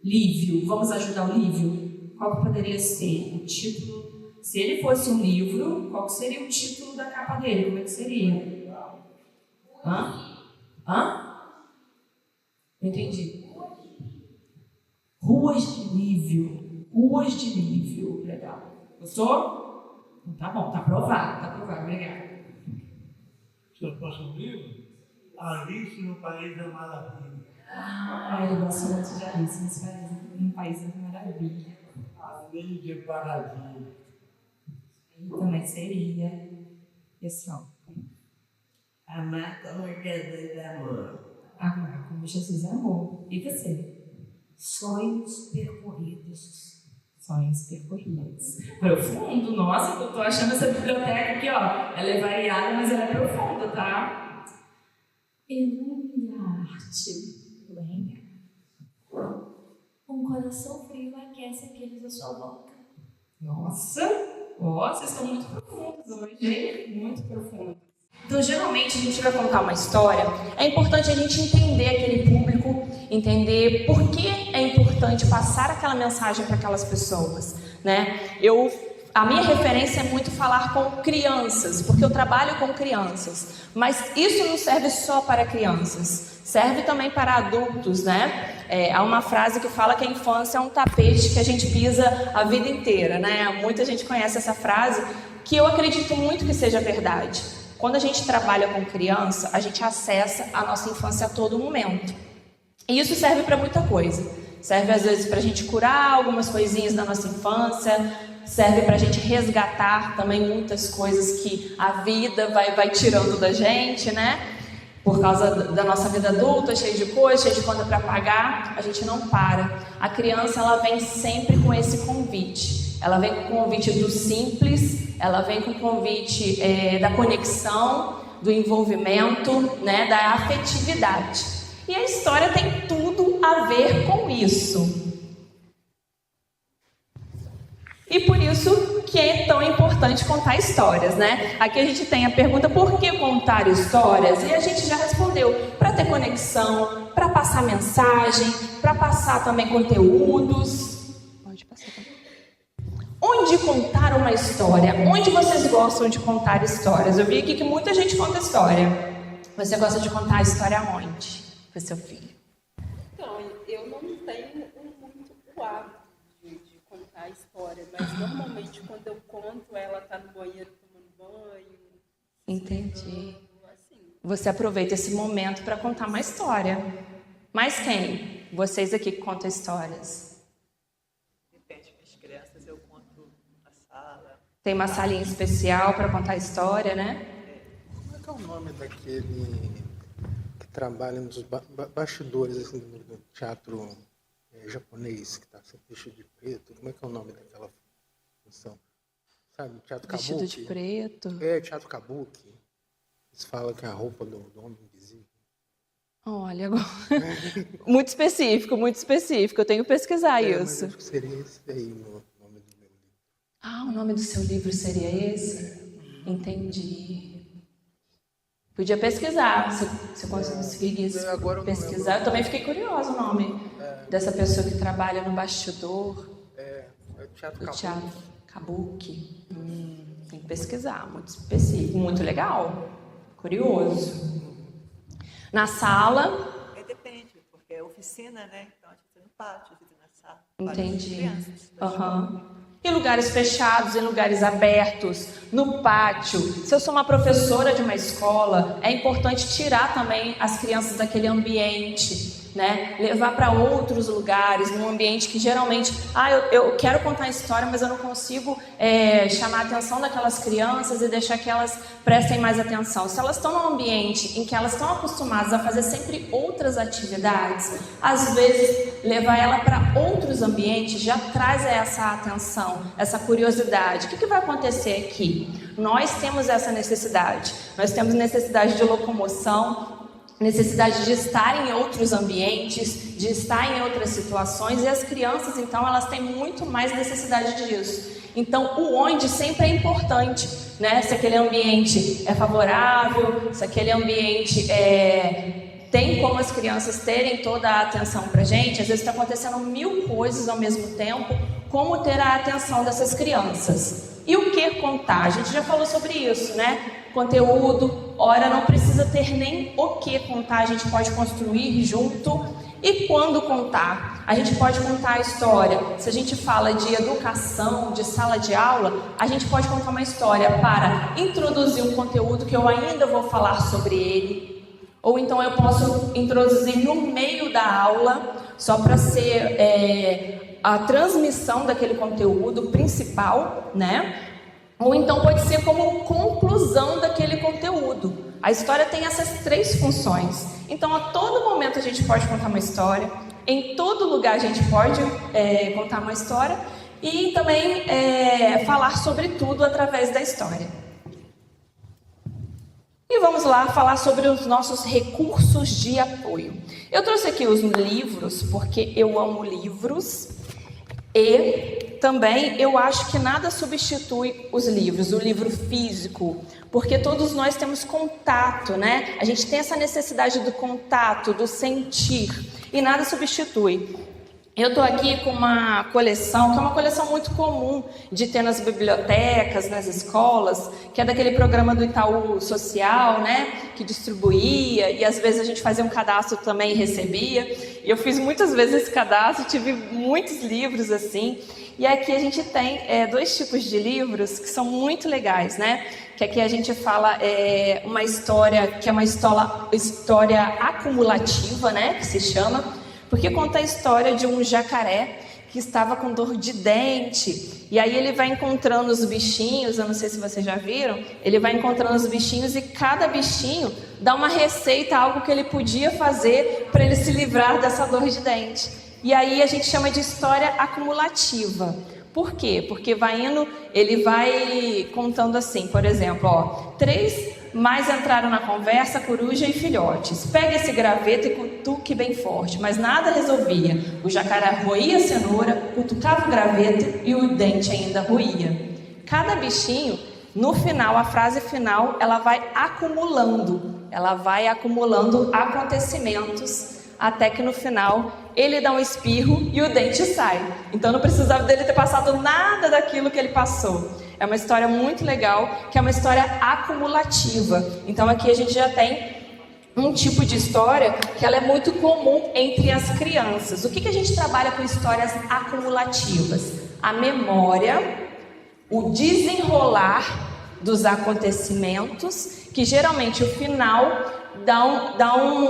Lívio. Vamos ajudar o Lívio? Qual que poderia ser o título? Se ele fosse um livro, qual que seria o título da capa dele? Como é que seria? Não entendi. Ruas de Lívio. Ruas de Lívio. Legal. Gostou? Então, tá bom, tá aprovado, obrigada. Se eu fosse um livro, Alice no País da Maravilha. Eu gosto muito de Alice no País da Maravilha. Além de Paradinha. Também seria. E assim, ó. Amar como Jesus amor. Amar como Jesus amou. E você? Sonhos percorridos. Sonhos percorridos. Profundo. Nossa, eu tô achando essa biblioteca aqui, ó. Ela é variada, mas ela é profunda, tá? Iluminar-te. Um coração frio aquece aqueles à sua volta. Nossa, vocês estão muito profundos hoje, hein? Muito profundos. Então, geralmente, a gente vai contar uma história, é importante a gente entender aquele público, entender por que é importante passar aquela mensagem para aquelas pessoas, né? A minha referência é muito falar com crianças, porque eu trabalho com crianças, mas isso não serve só para crianças, serve também para adultos, né? Há uma frase que fala que a infância é um tapete que a gente pisa a vida inteira, né? Muita gente conhece essa frase, que eu acredito muito que seja verdade. Quando a gente trabalha com criança, a gente acessa a nossa infância a todo momento. E isso serve para muita coisa. Serve às vezes para a gente curar algumas coisinhas da nossa infância, serve para a gente resgatar também muitas coisas que a vida vai tirando da gente, né? Por causa da nossa vida adulta, cheia de coisas, cheia de conta para pagar, a gente não para. A criança, ela vem sempre com esse convite. Ela vem com o convite do simples, ela vem com o convite da conexão, do envolvimento, né, da afetividade. E a história tem tudo a ver com isso. E por isso que é tão importante contar histórias, né? Aqui a gente tem a pergunta, por que contar histórias? E a gente já respondeu, para ter conexão, para passar mensagem, para passar também conteúdos. Pode passar também. Onde contar uma história? Onde vocês gostam de contar histórias? Eu vi aqui que muita gente conta história. Você gosta de contar a história onde? Para seu filho? Então, eu não tenho muito o hábito de contar a história, mas normalmente quando eu conto, ela está no banheiro tomando banho. Entendi. Você aproveita esse momento para contar uma história. Mas quem? Vocês aqui que contam histórias. Tem uma salinha especial para contar a história, né? Como é que é o nome daquele que trabalha nos bastidores assim, do teatro japonês, que está sempre vestido de preto? Como é que é o nome daquela função? Sabe, teatro kabuki? Vestido de preto? Teatro kabuki. Eles falam que é a roupa do homem invisível. Olha, muito específico, muito específico. Eu tenho que pesquisar isso. Mas acho que seria esse aí o nome do meu livro. Ah, o nome do seu livro seria esse? Entendi. Podia pesquisar, se eu conseguisse pesquisar. Eu também fiquei curiosa o nome dessa pessoa que trabalha no bastidor. Teatro Kabuki. Tem que pesquisar, muito específico, muito legal. Curioso. Na sala. Depende, porque é oficina, né? Então a gente fica no pátio, fica na sala. Entendi. Em lugares fechados, em lugares abertos, no pátio. Se eu sou uma professora de uma escola, é importante tirar também as crianças daquele ambiente, né? Levar para outros lugares, num ambiente que geralmente, eu quero contar a história, mas eu não consigo chamar a atenção daquelas crianças e deixar que elas prestem mais atenção. Se elas estão num ambiente em que elas estão acostumadas a fazer sempre outras atividades, às vezes levar ela para outros ambientes já traz essa atenção, essa curiosidade. O que vai acontecer aqui? Nós temos essa necessidade. Nós temos necessidade de locomoção, necessidade de estar em outros ambientes, de estar em outras situações, e as crianças, então, elas têm muito mais necessidade disso. Então, o onde sempre é importante, né? Se aquele ambiente é favorável, se aquele ambiente tem como as crianças terem toda a atenção pra gente. Às vezes está acontecendo 1000 coisas ao mesmo tempo, como ter a atenção dessas crianças. E o que contar? A gente já falou sobre isso, né? Conteúdo, ora, não precisa ter nem o que contar, a gente pode construir junto. E quando contar? A gente pode contar a história. Se a gente fala de educação, de sala de aula, a gente pode contar uma história para introduzir um conteúdo que eu ainda vou falar sobre ele. Ou então eu posso introduzir no meio da aula, só para ser a transmissão daquele conteúdo principal, né? Ou então pode ser como conclusão daquele conteúdo. A história tem essas 3 funções. Então, a todo momento a gente pode contar uma história. Em todo lugar a gente pode contar uma história. E também falar sobre tudo através da história. E vamos lá falar sobre os nossos recursos de apoio. Eu trouxe aqui os livros, porque eu amo livros. E também eu acho que nada substitui os livros, o livro físico, porque todos nós temos contato, né? A gente tem essa necessidade do contato, do sentir, e nada substitui. Eu estou aqui com uma coleção, que é uma coleção muito comum de ter nas bibliotecas, nas escolas, que é daquele programa do Itaú Social, né, que distribuía, e às vezes a gente fazia um cadastro também e recebia. E eu fiz muitas vezes esse cadastro, tive muitos livros assim. E aqui a gente tem 2 tipos de livros que são muito legais, né? Que aqui a gente fala uma história, que é uma história acumulativa, né, que se chama, porque conta a história de um jacaré que estava com dor de dente. E aí ele vai encontrando os bichinhos, eu não sei se vocês já viram, ele vai encontrando os bichinhos e cada bichinho dá uma receita, algo que ele podia fazer para ele se livrar dessa dor de dente. E aí a gente chama de história acumulativa. Por quê? Porque ele vai contando assim, por exemplo, 3 mais entraram na conversa, coruja e filhotes. Pega esse graveto e cutuque bem forte, mas nada resolvia. O jacaré roía a cenoura, cutucava o graveto e o dente ainda roía. Cada bichinho, no final, a frase final, ela vai acumulando acontecimentos, até que no final ele dá um espirro e o dente sai. Então não precisava dele ter passado nada daquilo que ele passou. É uma história muito legal, que é uma história acumulativa. Então aqui a gente já tem um tipo de história que ela é muito comum entre as crianças. O que a gente trabalha com histórias acumulativas? A memória, o desenrolar dos acontecimentos, que geralmente o final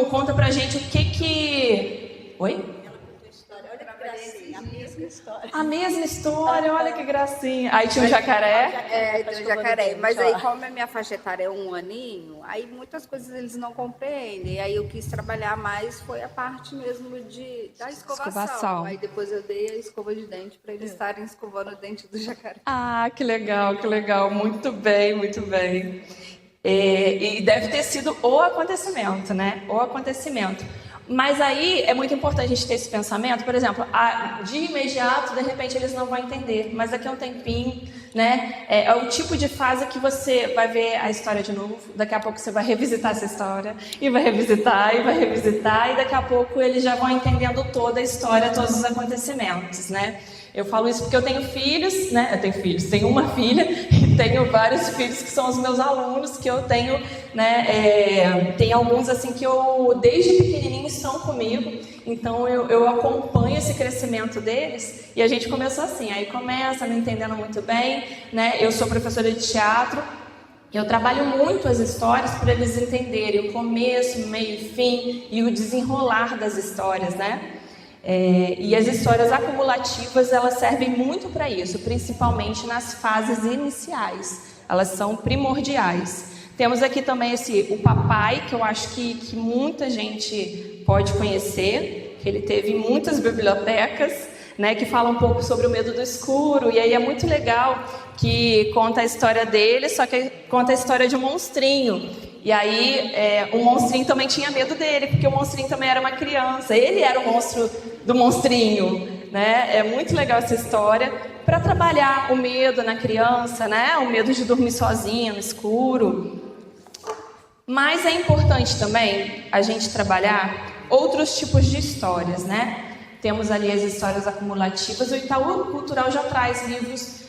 conta pra gente o que... Oi? A mesma história, olha que gracinha. Aí tinha um jacaré. Tem um jacaré. Mas aí, como a minha faixa etária é 1 aninho, aí muitas coisas eles não compreendem. Aí eu quis trabalhar mais, foi a parte mesmo da escovação. Aí depois eu dei a escova de dente para eles estarem escovando o dente do jacaré. Ah, que legal. Muito bem, muito bem. E deve ter sido o acontecimento, né? O acontecimento. Mas aí é muito importante a gente ter esse pensamento, por exemplo, de imediato, de repente eles não vão entender, mas daqui a um tempinho, né, é o tipo de fase que você vai ver a história de novo, daqui a pouco você vai revisitar essa história, e vai revisitar, e daqui a pouco eles já vão entendendo toda a história, todos os acontecimentos, né. Eu falo isso porque eu tenho filhos, né? Tenho uma filha e tenho vários filhos que são os meus alunos, que eu tenho, né? Tem alguns assim que eu, desde pequenininho, estão comigo, então eu acompanho esse crescimento deles e a gente começou assim, aí começa não entendendo muito bem, né? Eu sou professora de teatro, eu trabalho muito as histórias para eles entenderem o começo, meio e fim e o desenrolar das histórias, né? E as histórias acumulativas, elas servem muito para isso, principalmente nas fases iniciais. Elas são primordiais. Temos aqui também o papai, que eu acho que muita gente pode conhecer, que ele teve em muitas bibliotecas, né, que fala um pouco sobre o medo do escuro, e aí é muito legal que conta a história dele, só que conta a história de um monstrinho. E aí, o monstrinho também tinha medo dele, porque o monstrinho também era uma criança. Ele era o monstro do monstrinho, né? É muito legal essa história para trabalhar o medo na criança, né? O medo de dormir sozinha no escuro. Mas é importante também a gente trabalhar outros tipos de histórias, né? Temos ali as histórias acumulativas. O Itaú Cultural já traz livros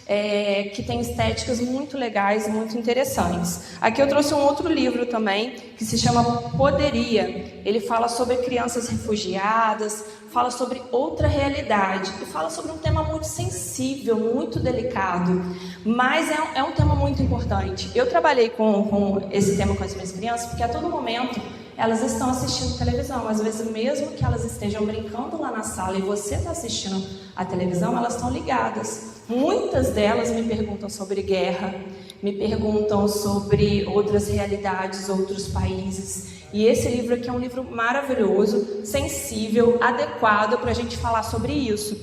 que tem estéticas muito legais, muito interessantes. Aqui eu trouxe um outro livro também, que se chama Poderia. Ele fala sobre crianças refugiadas, fala sobre outra realidade e fala sobre um tema muito sensível, muito delicado, mas é um tema muito importante. Eu trabalhei com esse tema com as minhas crianças porque a todo momento elas estão assistindo televisão. Às vezes, mesmo que elas estejam brincando lá na sala e você está assistindo a televisão, elas estão ligadas. Muitas delas me perguntam sobre guerra, me perguntam sobre outras realidades, outros países. E esse livro aqui é um livro maravilhoso, sensível, adequado para a gente falar sobre isso.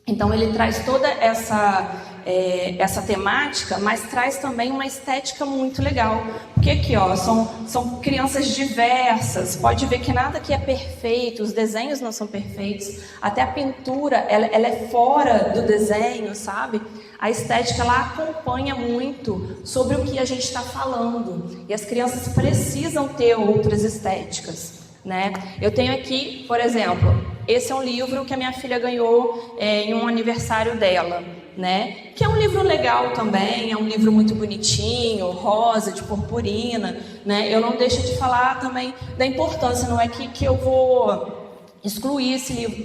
Então ele traz toda essa temática, mas traz também uma estética muito legal. Porque aqui, ó, são crianças diversas, pode ver que nada aqui é perfeito, os desenhos não são perfeitos, até a pintura, ela é fora do desenho, sabe? A estética, ela acompanha muito sobre o que a gente está falando, e as crianças precisam ter outras estéticas, né? Eu tenho aqui, por exemplo, esse é um livro que a minha filha ganhou em um aniversário dela, né? Que é um livro legal também, é um livro muito bonitinho, rosa, de purpurina, né? Eu não deixo de falar também da importância, não é que eu vou excluir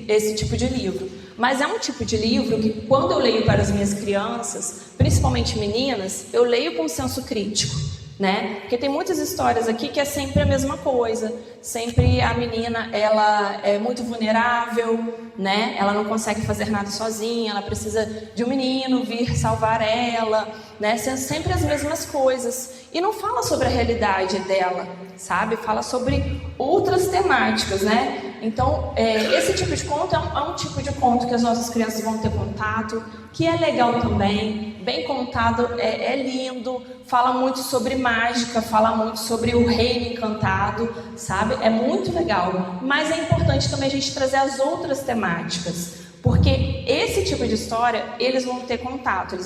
esse tipo de livro, mas é um tipo de livro que, quando eu leio para as minhas crianças, principalmente meninas, eu leio com senso crítico, né? Porque tem muitas histórias aqui que é sempre a mesma coisa, sempre a menina, ela é muito vulnerável, né? Ela não consegue fazer nada sozinha, ela precisa de um menino vir salvar ela, né? Sendo sempre as mesmas coisas, e não fala sobre a realidade dela, sabe? Fala sobre outras temáticas, né? Então, esse tipo de conto é um tipo de conto que as nossas crianças vão ter contato, que é legal também, bem contado, é lindo, fala muito sobre mágica, fala muito sobre o reino encantado, sabe? É muito legal, mas é importante também a gente trazer as outras temáticas, porque esse tipo de história, eles vão ter contato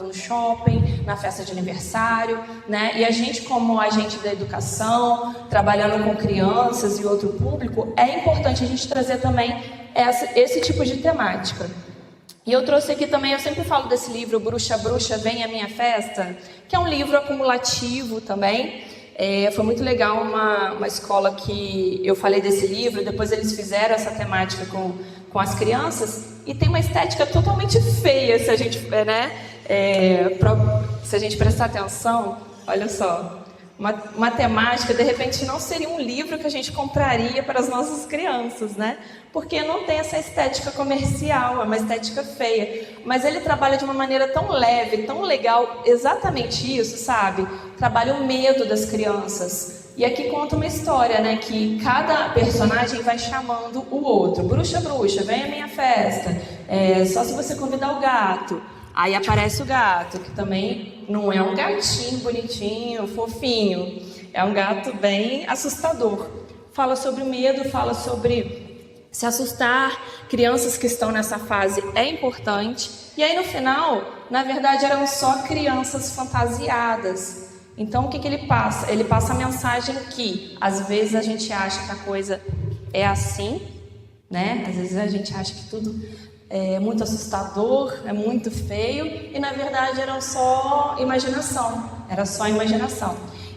no shopping, na festa de aniversário, né? E a gente, como agente da educação, trabalhando com crianças e outro público, é importante a gente trazer também esse tipo de temática. E eu trouxe aqui também, eu sempre falo desse livro, Bruxa, Bruxa, Vem à Minha Festa, que é um livro acumulativo também. Foi muito legal uma escola que eu falei desse livro, depois eles fizeram essa temática com as crianças, e tem uma estética totalmente feia, se a gente, se a gente prestar atenção. Olha só, uma temática, de repente, não seria um livro que a gente compraria para as nossas crianças, né? Porque não tem essa estética comercial, é uma estética feia. Mas ele trabalha de uma maneira tão leve, tão legal, exatamente isso, sabe? Trabalha o medo das crianças. E aqui conta uma história, né? Que cada personagem vai chamando o outro. Bruxa, bruxa, vem à minha festa. Só se você convidar o gato. Aí aparece o gato, que também não é um gatinho bonitinho, fofinho. É um gato bem assustador. Fala sobre o medo, fala sobre se assustar. Crianças que estão nessa fase é importante. E aí no final, na verdade, eram só crianças fantasiadas. Então o que ele passa? Ele passa a mensagem que às vezes a gente acha que a coisa é assim, né? Às vezes a gente acha que tudo é muito assustador, é muito feio, e na verdade era só imaginação.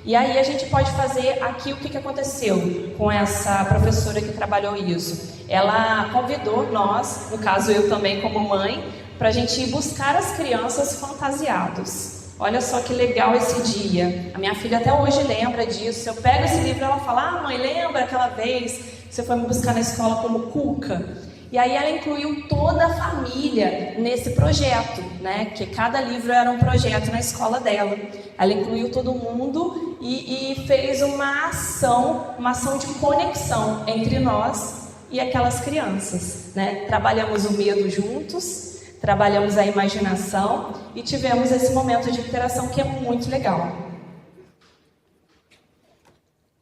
E aí a gente pode fazer aqui o que aconteceu com essa professora que trabalhou isso. Ela convidou nós, no caso eu também como mãe, para a gente ir buscar as crianças fantasiados. Olha só que legal esse dia. A minha filha até hoje lembra disso. Eu pego esse livro e ela fala: mãe, lembra aquela vez que você foi me buscar na escola como Cuca? E aí ela incluiu toda a família nesse projeto, né? Que cada livro era um projeto na escola dela. Ela incluiu todo mundo e fez uma ação de conexão entre nós e aquelas crianças, né? Trabalhamos o medo juntos, trabalhamos a imaginação e tivemos esse momento de interação que é muito legal.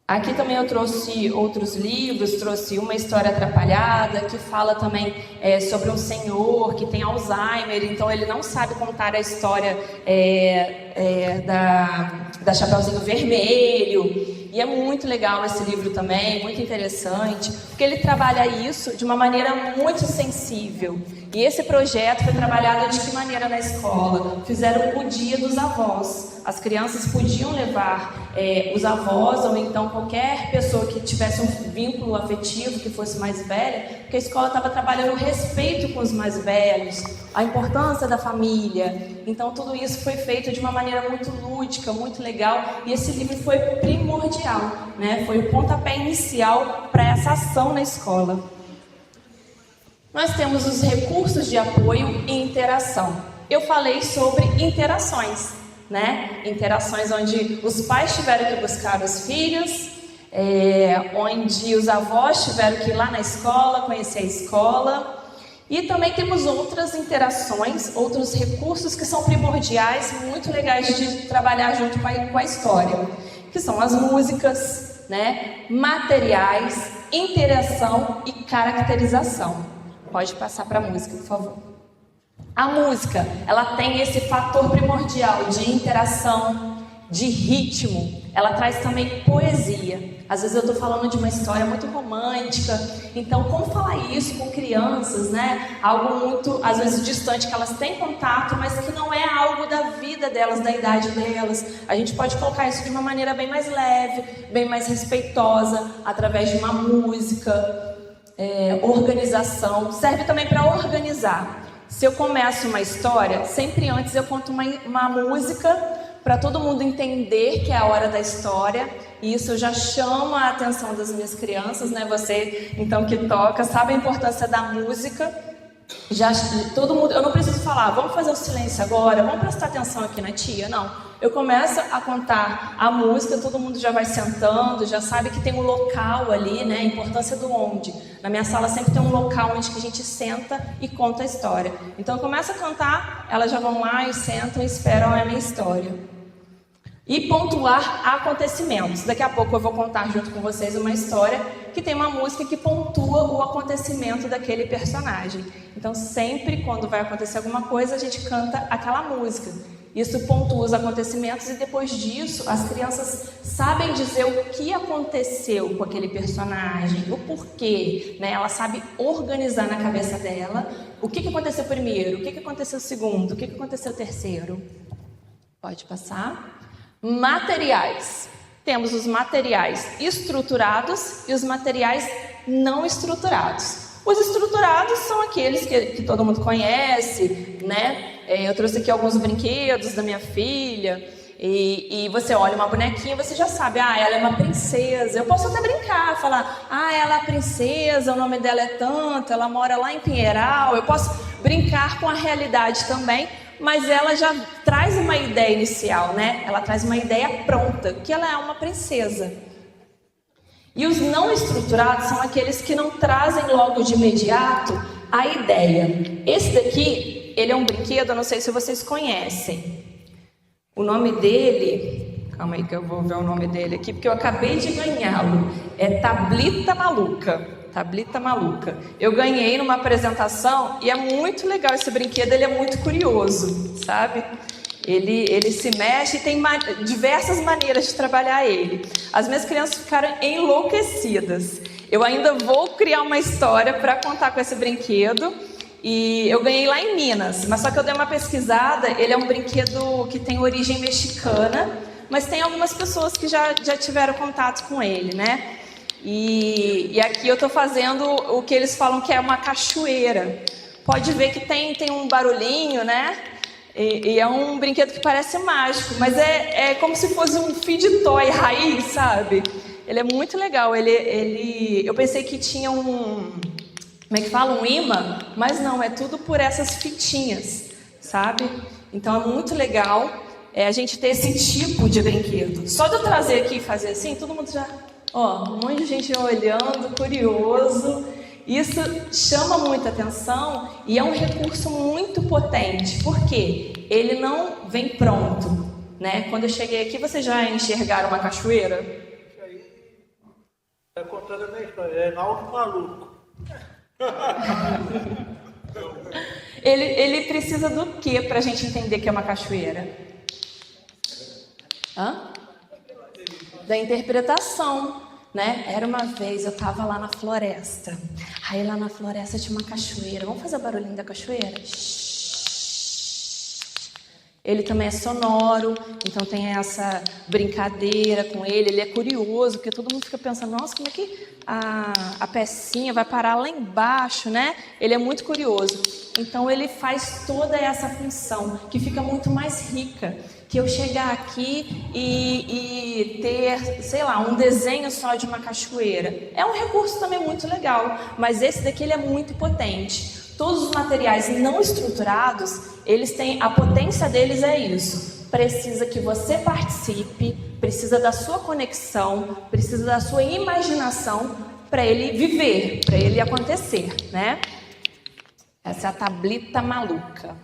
Aqui também eu trouxe outros livros, trouxe Uma História Atrapalhada, que fala também sobre um senhor que tem Alzheimer, então ele não sabe contar a história da Chapeuzinho Vermelho. E é muito legal esse livro também, muito interessante, porque ele trabalha isso de uma maneira muito sensível. E esse projeto foi trabalhado de que maneira na escola? Fizeram o Dia dos Avós. As crianças podiam levar os avós ou então qualquer pessoa que tivesse um vínculo afetivo, que fosse mais velha, porque a escola estava trabalhando o respeito com os mais velhos, a importância da família. Então tudo isso foi feito de uma maneira muito lúdica, muito legal, e esse livro foi primordial, né? Foi o pontapé inicial para essa ação na escola. Nós temos os recursos de apoio e interação. Eu falei sobre interações, né? Interações onde os pais tiveram que buscar os filhos, onde os avós tiveram que ir lá na escola, conhecer a escola. E também temos outras interações, outros recursos que são primordiais, muito legais de trabalhar junto com a história, que são as músicas, né, materiais, interação e caracterização. Pode passar para a música, por favor. A música, ela tem esse fator primordial de interação, de ritmo. Ela traz também poesia. Às vezes eu estou falando de uma história muito romântica, então como falar isso com crianças, né? Algo muito, às vezes, distante, que elas têm contato, mas que não é algo da vida delas, da idade delas. A gente pode colocar isso de uma maneira bem mais leve, bem mais respeitosa, através de uma música, organização. Serve também para organizar. Se eu começo uma história, sempre antes eu conto uma música para todo mundo entender que é a hora da história. E isso já chama a atenção das minhas crianças, né? Você, então, que toca, sabe a importância da música. Já todo mundo, eu não preciso falar, vamos fazer o silêncio agora, vamos prestar atenção aqui na tia, não. Eu começo a contar a música, todo mundo já vai sentando, já sabe que tem um local ali, né? A importância do onde. Na minha sala sempre tem um local onde que a gente senta e conta a história. Então eu começo a cantar, elas já vão lá e sentam e esperam a minha história. E pontuar acontecimentos. Daqui a pouco eu vou contar junto com vocês uma história que tem uma música que pontua o acontecimento daquele personagem. Então sempre quando vai acontecer alguma coisa, a gente canta aquela música. Isso pontua os acontecimentos e depois disso as crianças sabem dizer o que aconteceu com aquele personagem, o porquê, né? Ela sabe organizar na cabeça dela o que aconteceu primeiro, o que aconteceu segundo, o que aconteceu terceiro. Pode passar. Materiais. Temos os materiais estruturados e os materiais não estruturados. Os estruturados são aqueles que todo mundo conhece, né? Eu trouxe aqui alguns brinquedos da minha filha e você olha uma bonequinha, você já sabe, ela é uma princesa. Eu posso até brincar, falar, ela é a princesa, o nome dela é tanto, ela mora lá em Pinheiral. Eu posso brincar com a realidade também, mas ela já traz uma ideia inicial, né? Ela traz uma ideia pronta, que ela é uma princesa. E os não estruturados são aqueles que não trazem logo de imediato a ideia. Esse daqui, ele é um brinquedo, eu não sei se vocês conhecem. O nome dele, calma aí que eu vou ver o nome dele aqui, porque eu acabei de ganhá-lo. É Tablita Maluca. Tablita Maluca. Eu ganhei numa apresentação e é muito legal esse brinquedo, ele é muito curioso, sabe? Ele se mexe e tem diversas maneiras de trabalhar ele. As minhas crianças ficaram enlouquecidas. Eu ainda vou criar uma história para contar com esse brinquedo. E eu ganhei lá em Minas, mas só que eu dei uma pesquisada. Ele é um brinquedo que tem origem mexicana, mas tem algumas pessoas que já tiveram contato com ele, né? E aqui eu estou fazendo o que eles falam que é uma cachoeira. Pode ver que tem um barulhinho, né? E é um brinquedo que parece mágico, mas é como se fosse um feed toy raiz, sabe? Ele é muito legal. Eu pensei que tinha um imã, mas não, é tudo por essas fitinhas, sabe? Então é muito legal a gente ter esse tipo de brinquedo. Só de eu trazer aqui e fazer assim, todo mundo já... um monte de gente olhando, curioso. Isso chama muita atenção e é um recurso muito potente, porque ele não vem pronto, né? Quando eu cheguei aqui, vocês já enxergaram uma cachoeira? Está contando a minha história, é algo maluco. Ele precisa do que para a gente entender que é uma cachoeira? Da interpretação, né? Era uma vez, eu estava lá na floresta. Aí lá na floresta tinha uma cachoeira. Vamos fazer o barulhinho da cachoeira? Ele também é sonoro, então tem essa brincadeira com ele. Ele é curioso, porque todo mundo fica pensando, nossa, como é que a pecinha vai parar lá embaixo, né? Ele é muito curioso. Então ele faz toda essa função, que fica muito mais rica. Que eu chegar aqui e ter, sei lá, um desenho só de uma cachoeira. É um recurso também muito legal, mas esse daqui ele é muito potente. Todos os materiais não estruturados, eles têm, a potência deles é isso. Precisa que você participe, precisa da sua conexão, precisa da sua imaginação para ele viver, para ele acontecer, né? Essa é a tablita maluca.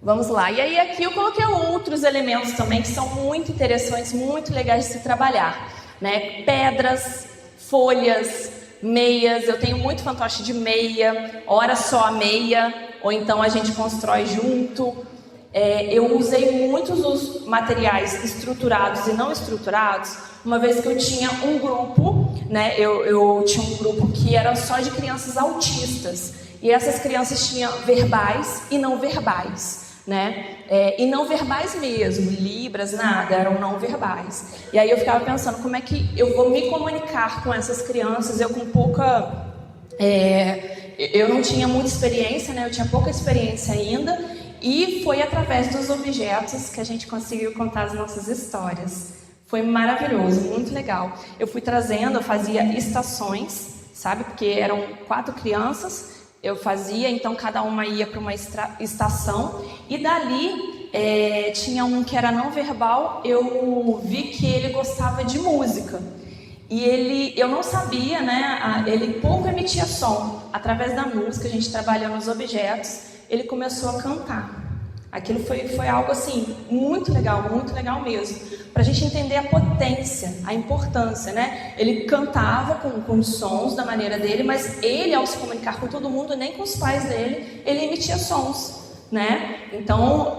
Vamos lá. E aí aqui eu coloquei outros elementos também que são muito interessantes, muito legais de se trabalhar, né? Pedras, folhas, meias. Eu tenho muito fantoche de meia, ora só a meia, ou então a gente constrói junto. Eu usei muitos dos materiais estruturados e não estruturados, uma vez que eu tinha um grupo, né? Eu tinha um grupo que era só de crianças autistas. E essas crianças tinham verbais e não verbais. Né? E não verbais mesmo, libras, nada, eram não verbais. E aí eu ficava pensando, como é que eu vou me comunicar com essas crianças? Eu com pouca... eu não tinha muita experiência, né? Eu tinha pouca experiência ainda. E foi através dos objetos que a gente conseguiu contar as nossas histórias. Foi maravilhoso, muito legal. Eu fui trazendo, eu fazia estações, sabe? Porque eram 4 crianças. Eu fazia, então cada uma ia para uma estação e dali tinha um que era não verbal. Eu vi que ele gostava de música e eu não sabia, né? Ele pouco emitia som. Através da música, a gente trabalhando os objetos, ele começou a cantar. Aquilo foi algo assim muito legal mesmo, para a gente entender a potência, a importância, né? Ele cantava com os sons da maneira dele, mas ele, ao se comunicar com todo mundo, nem com os pais dele, ele emitia sons, né? Então,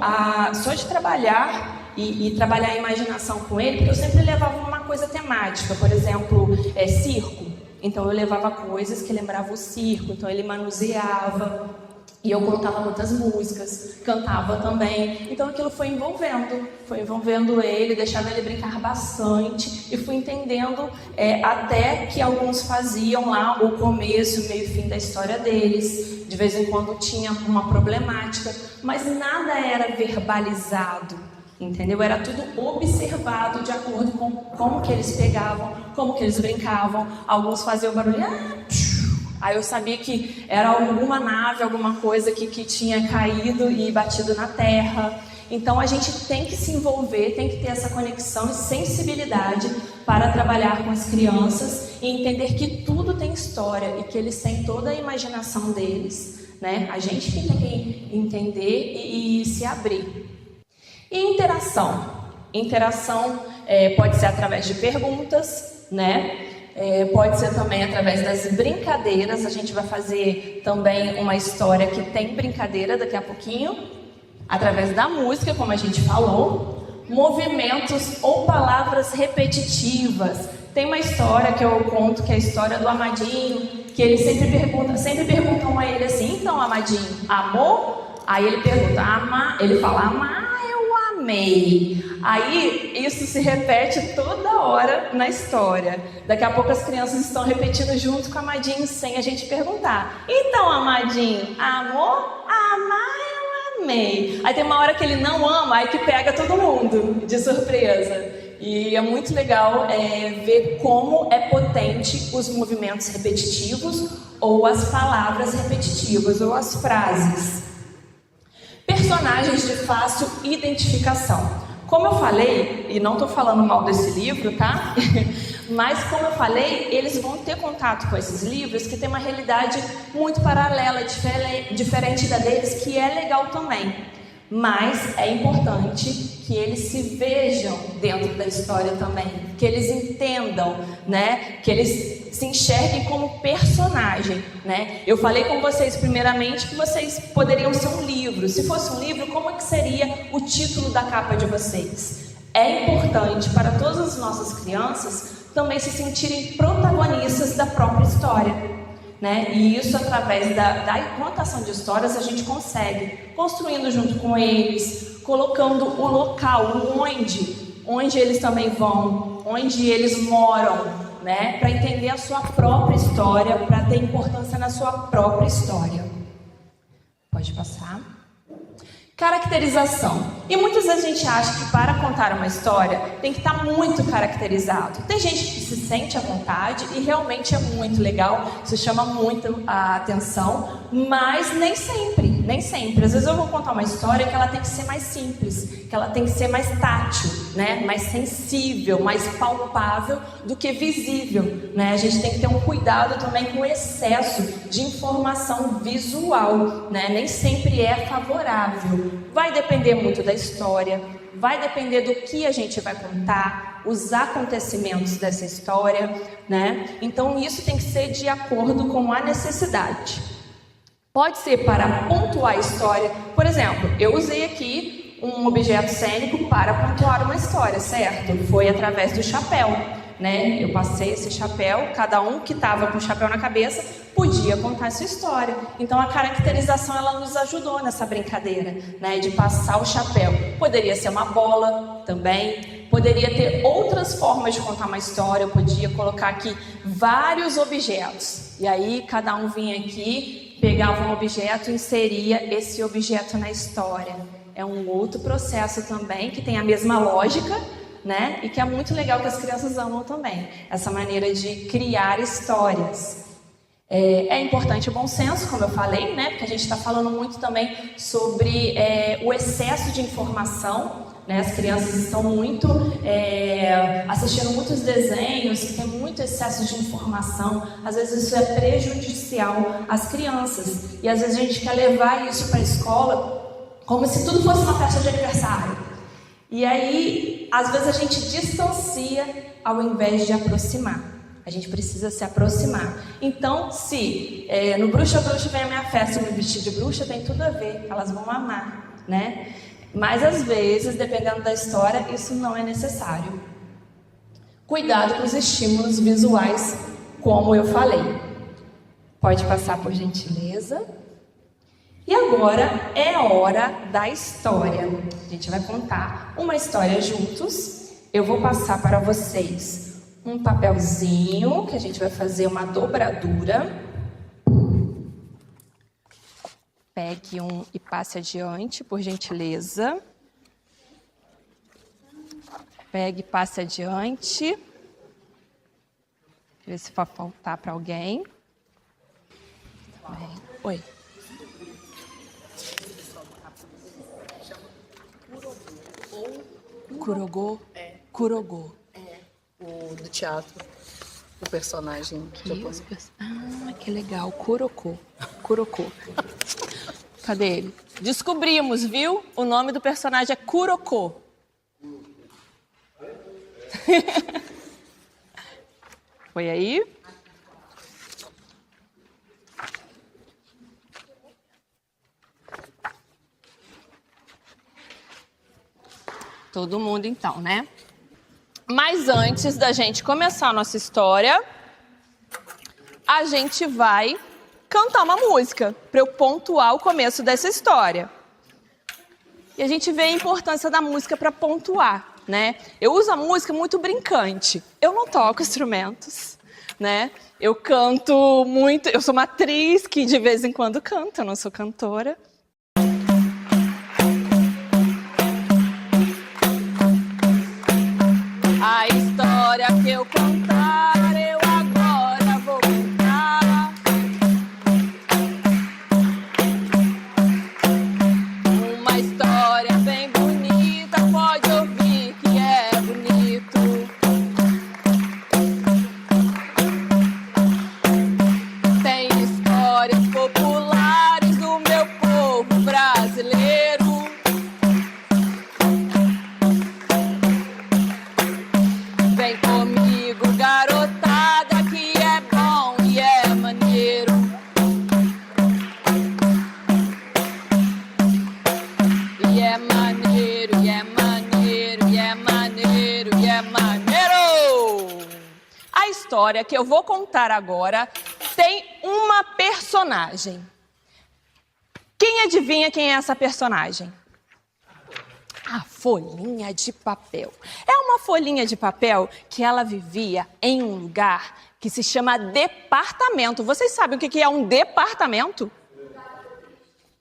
só de trabalhar e trabalhar a imaginação com ele, porque eu sempre levava uma coisa temática, por exemplo, circo. Então, eu levava coisas que lembravam o circo, então ele manuseava. E eu contava muitas músicas, cantava também. Então aquilo foi envolvendo ele, deixava ele brincar bastante. E fui entendendo até que alguns faziam lá o começo, o meio e fim da história deles. De vez em quando tinha uma problemática, mas nada era verbalizado, entendeu? Era tudo observado de acordo com como que eles pegavam, como que eles brincavam. Alguns faziam o barulho... Aí eu sabia que era alguma nave, alguma coisa que tinha caído e batido na terra. Então a gente tem que se envolver, tem que ter essa conexão e sensibilidade para trabalhar com as crianças e entender que tudo tem história e que eles têm toda a imaginação deles, né? A gente que tem que entender e se abrir. E interação. Interação pode ser através de perguntas, né? Pode ser também através das brincadeiras. A gente vai fazer também uma história que tem brincadeira daqui a pouquinho. Através da música, como a gente falou. Movimentos ou palavras repetitivas. Tem uma história que eu conto, que é a história do Amadinho, que ele sempre perguntam a ele assim: então, Amadinho, amor? Aí ele pergunta, ele fala, amar, eu amei. Aí isso se repete toda hora na história. Daqui a pouco as crianças estão repetindo junto com o Amadinho sem a gente perguntar. Então, Amadinho, amor, amar, eu amei. Aí tem uma hora que ele não ama, aí que pega todo mundo de surpresa. E é muito legal ver como é potente os movimentos repetitivos ou as palavras repetitivas ou as frases. Personagens de fácil identificação. Como eu falei, e não estou falando mal desse livro, tá? Mas como eu falei, eles vão ter contato com esses livros que tem uma realidade muito paralela, diferente da deles, que é legal também. Mas é importante que eles se vejam dentro da história também, que eles entendam, né? Que eles se enxerguem como personagem, né? Eu falei com vocês primeiramente que vocês poderiam ser um livro. Se fosse um livro, como é que seria o título da capa de vocês? É importante para todas as nossas crianças também se sentirem protagonistas da própria história. Né? E isso, através da contação de histórias, a gente consegue, construindo junto com eles, colocando o local, onde eles também vão, onde eles moram, né? Para entender a sua própria história, para ter importância na sua própria história. Pode passar. Caracterização. E muitas vezes a gente acha que para contar uma história tem que estar muito caracterizado. Tem gente que se sente à vontade e realmente é muito legal, isso chama muito a atenção, mas nem sempre. nem sempre. Às vezes eu vou contar uma história que ela tem que ser mais simples, que ela tem que ser mais tátil, né? Mais sensível, mais palpável do que visível, né? A gente tem que ter um cuidado também com o excesso de informação visual, né? Nem sempre é favorável. Vai depender muito da história, vai depender do que a gente vai contar, os acontecimentos dessa história, né? Então isso tem que ser de acordo com a necessidade. Pode ser para pontuar a história. Por exemplo, eu usei aqui um objeto cênico para pontuar uma história, certo? Foi através do chapéu, né? Eu passei esse chapéu, cada um que estava com o chapéu na cabeça podia contar essa história. Então a caracterização ela nos ajudou nessa brincadeira, né? De passar o chapéu. Poderia ser uma bola também, poderia ter outras formas de contar uma história. Eu podia colocar aqui vários objetos. E aí cada um vinha aqui, pegava um objeto e inseria esse objeto na história. É um outro processo também que tem a mesma lógica, né? E que é muito legal, que as crianças amam também. Essa maneira de criar histórias. É importante o bom senso, como eu falei, né? Porque a gente está falando muito também sobre o excesso de informação, né? As crianças estão muito assistindo muitos desenhos que tem muito excesso de informação. Às vezes isso é prejudicial às crianças. E às vezes a gente quer levar isso para a escola como se tudo fosse uma festa de aniversário. E aí, às vezes a gente distancia ao invés de aproximar. A gente precisa se aproximar. Então, se no Bruxa Bruxa vem a minha festa, eu me vestir de bruxa, tem tudo a ver, elas vão amar, né? Mas às vezes, dependendo da história, isso não é necessário. Cuidado com os estímulos visuais, como eu falei. Pode passar, por gentileza. E agora é a hora da história. A gente vai contar uma história juntos. Eu vou passar para vocês um papelzinho, que a gente vai fazer uma dobradura. Pegue um e passe adiante, por gentileza. Pegue e passe adiante. Ver se vai faltar para alguém. Oi. Kurogô? Kurogô. O do teatro, o personagem japonês. Que legal, Kuroko. Kuroko. Cadê ele? Descobrimos, viu? O nome do personagem é Kuroko. Foi aí? Todo mundo então, né? Mas antes da gente começar a nossa história, a gente vai cantar uma música para eu pontuar o começo dessa história. E a gente vê a importância da música para pontuar, né? Eu uso a música muito brincante. Eu não toco instrumentos, né? Eu canto muito. Eu sou uma atriz que de vez em quando canta, eu não sou cantora. A história que eu contar, eu agora vou contar. Uma história bem bonita, pode ouvir que é bonito. Tem histórias populares do meu povo brasileiro. Vem comigo, garotada, que é bom e é maneiro. E é maneiro, e é maneiro, e é maneiro, e é maneiro. A história que eu vou contar agora tem uma personagem. Quem adivinha quem é essa personagem? A folhinha de papel. É uma folhinha de papel que ela vivia em um lugar que se chama departamento. Vocês sabem o que é um departamento?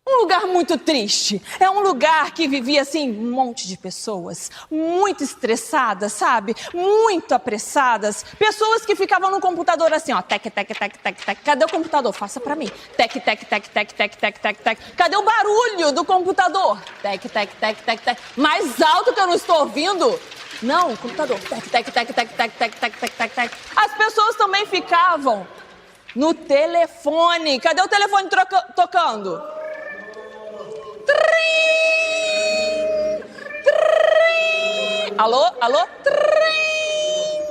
Um lugar muito triste. É um lugar que vivia assim um monte de pessoas muito estressadas, sabe? Muito apressadas. Pessoas que ficavam no computador assim, ó, tec, tec, tec, tec, tec. Cadê o computador? Faça pra mim. Tec, tec, tec, tec, tec, tec, tec, tec. Cadê o barulho do computador? Tec, tec, tec, tec, tec. Mais alto que eu não estou ouvindo? Não, computador. Tec, tec, tec, tec, tec, tec, tec, tec, tec, tec. As pessoas também ficavam no telefone. Cadê o telefone tocando? Trim, trim. Alô, alô, trim.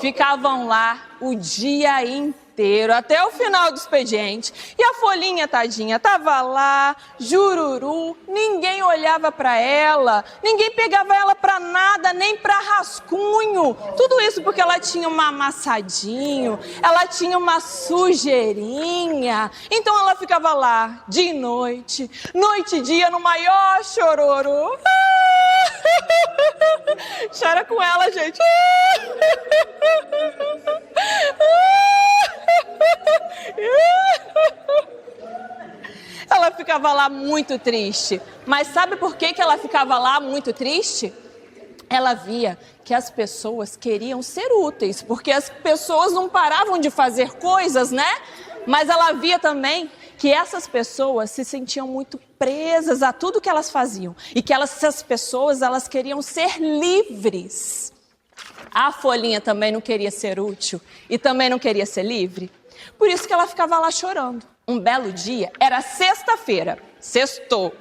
Ficavam lá o dia inteiro, até o final do expediente. E a folhinha, tadinha, tava lá, jururu, ninguém olhava para ela, ninguém pegava ela para nada, nem para rascunho. Tudo isso porque ela tinha um amassadinho, ela tinha uma sujeirinha. Então ela ficava lá, de noite, noite e dia, no maior chororô. Chora com ela, gente. Ela ficava lá muito triste. Mas sabe por que ela ficava lá muito triste? Ela via que as pessoas queriam ser úteis, porque as pessoas não paravam de fazer coisas, né? Mas ela via também que essas pessoas se sentiam muito presas a tudo que elas faziam e que essas pessoas, elas queriam ser livres. A folhinha também não queria ser útil e também não queria ser livre. Por isso que ela ficava lá chorando. Um belo dia, era sexta-feira, sextou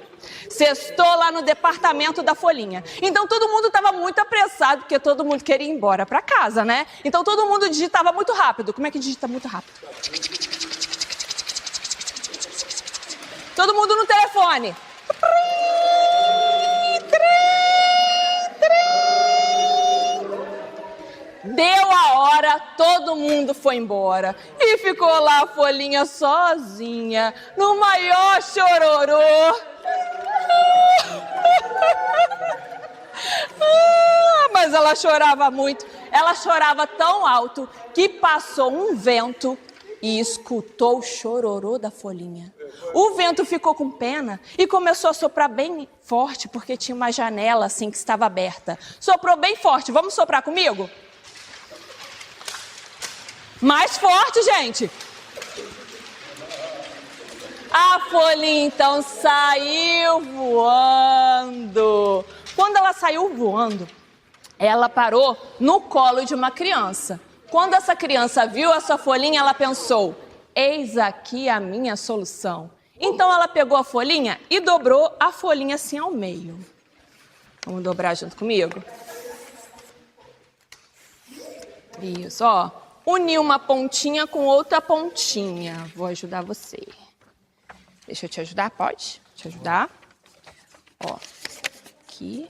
lá no departamento da folhinha. Então todo mundo estava muito apressado, porque todo mundo queria ir embora para casa, né? Então todo mundo digitava muito rápido. Como é que digita muito rápido? Todo mundo no telefone. Deu a hora, todo mundo foi embora. E ficou lá a folhinha sozinha, no maior chororô. Mas ela chorava muito. Ela chorava tão alto que passou um vento e escutou o chororô da folhinha. O vento ficou com pena e começou a soprar bem forte, porque tinha uma janela assim que estava aberta. Soprou bem forte. Vamos soprar comigo? Mais forte, gente. A folhinha então saiu voando. Quando ela saiu voando, ela parou no colo de uma criança. Quando essa criança viu essa folhinha, ela pensou: eis aqui a minha solução. Então ela pegou a folhinha e dobrou a folhinha assim ao meio. Vamos dobrar junto comigo? Isso, ó. Unir uma pontinha com outra pontinha. Vou ajudar você. Deixa eu te ajudar, pode? Te ajudar. Ó, aqui.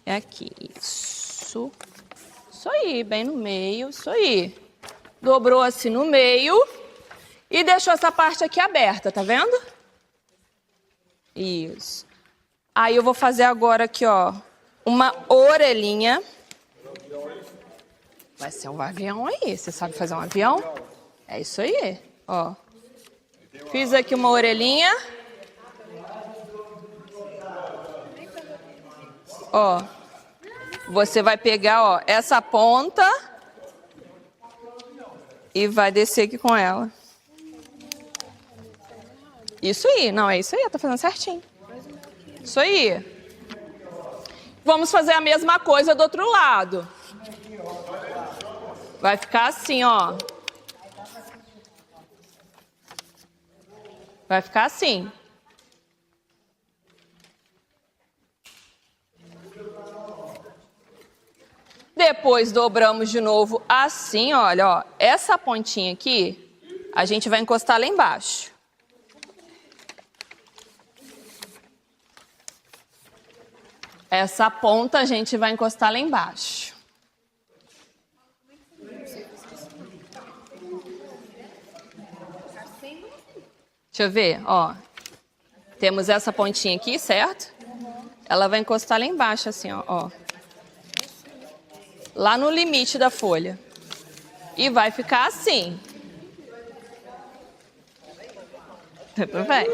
É aqui. Isso. Isso aí, bem no meio. Isso aí. Dobrou assim no meio. E deixou essa parte aqui aberta, tá vendo? Isso. Aí eu vou fazer agora aqui, ó, uma orelhinha. Vai ser um avião aí. Você sabe fazer um avião? É isso aí, ó. Fiz aqui uma orelhinha. Ó. Você vai pegar, ó, essa ponta e vai descer aqui com ela. Isso aí. Não, é isso aí. Tá fazendo certinho. Isso aí. Vamos fazer a mesma coisa do outro lado. Vai ficar assim, ó. Vai ficar assim. Depois dobramos de novo assim, olha, ó. Essa pontinha aqui, a gente vai encostar lá embaixo. Essa ponta a gente vai encostar lá embaixo. Deixa eu ver, ó. Temos essa pontinha aqui, certo? Ela vai encostar lá embaixo, assim, ó. Lá no limite da folha. E vai ficar assim. Tudo bem.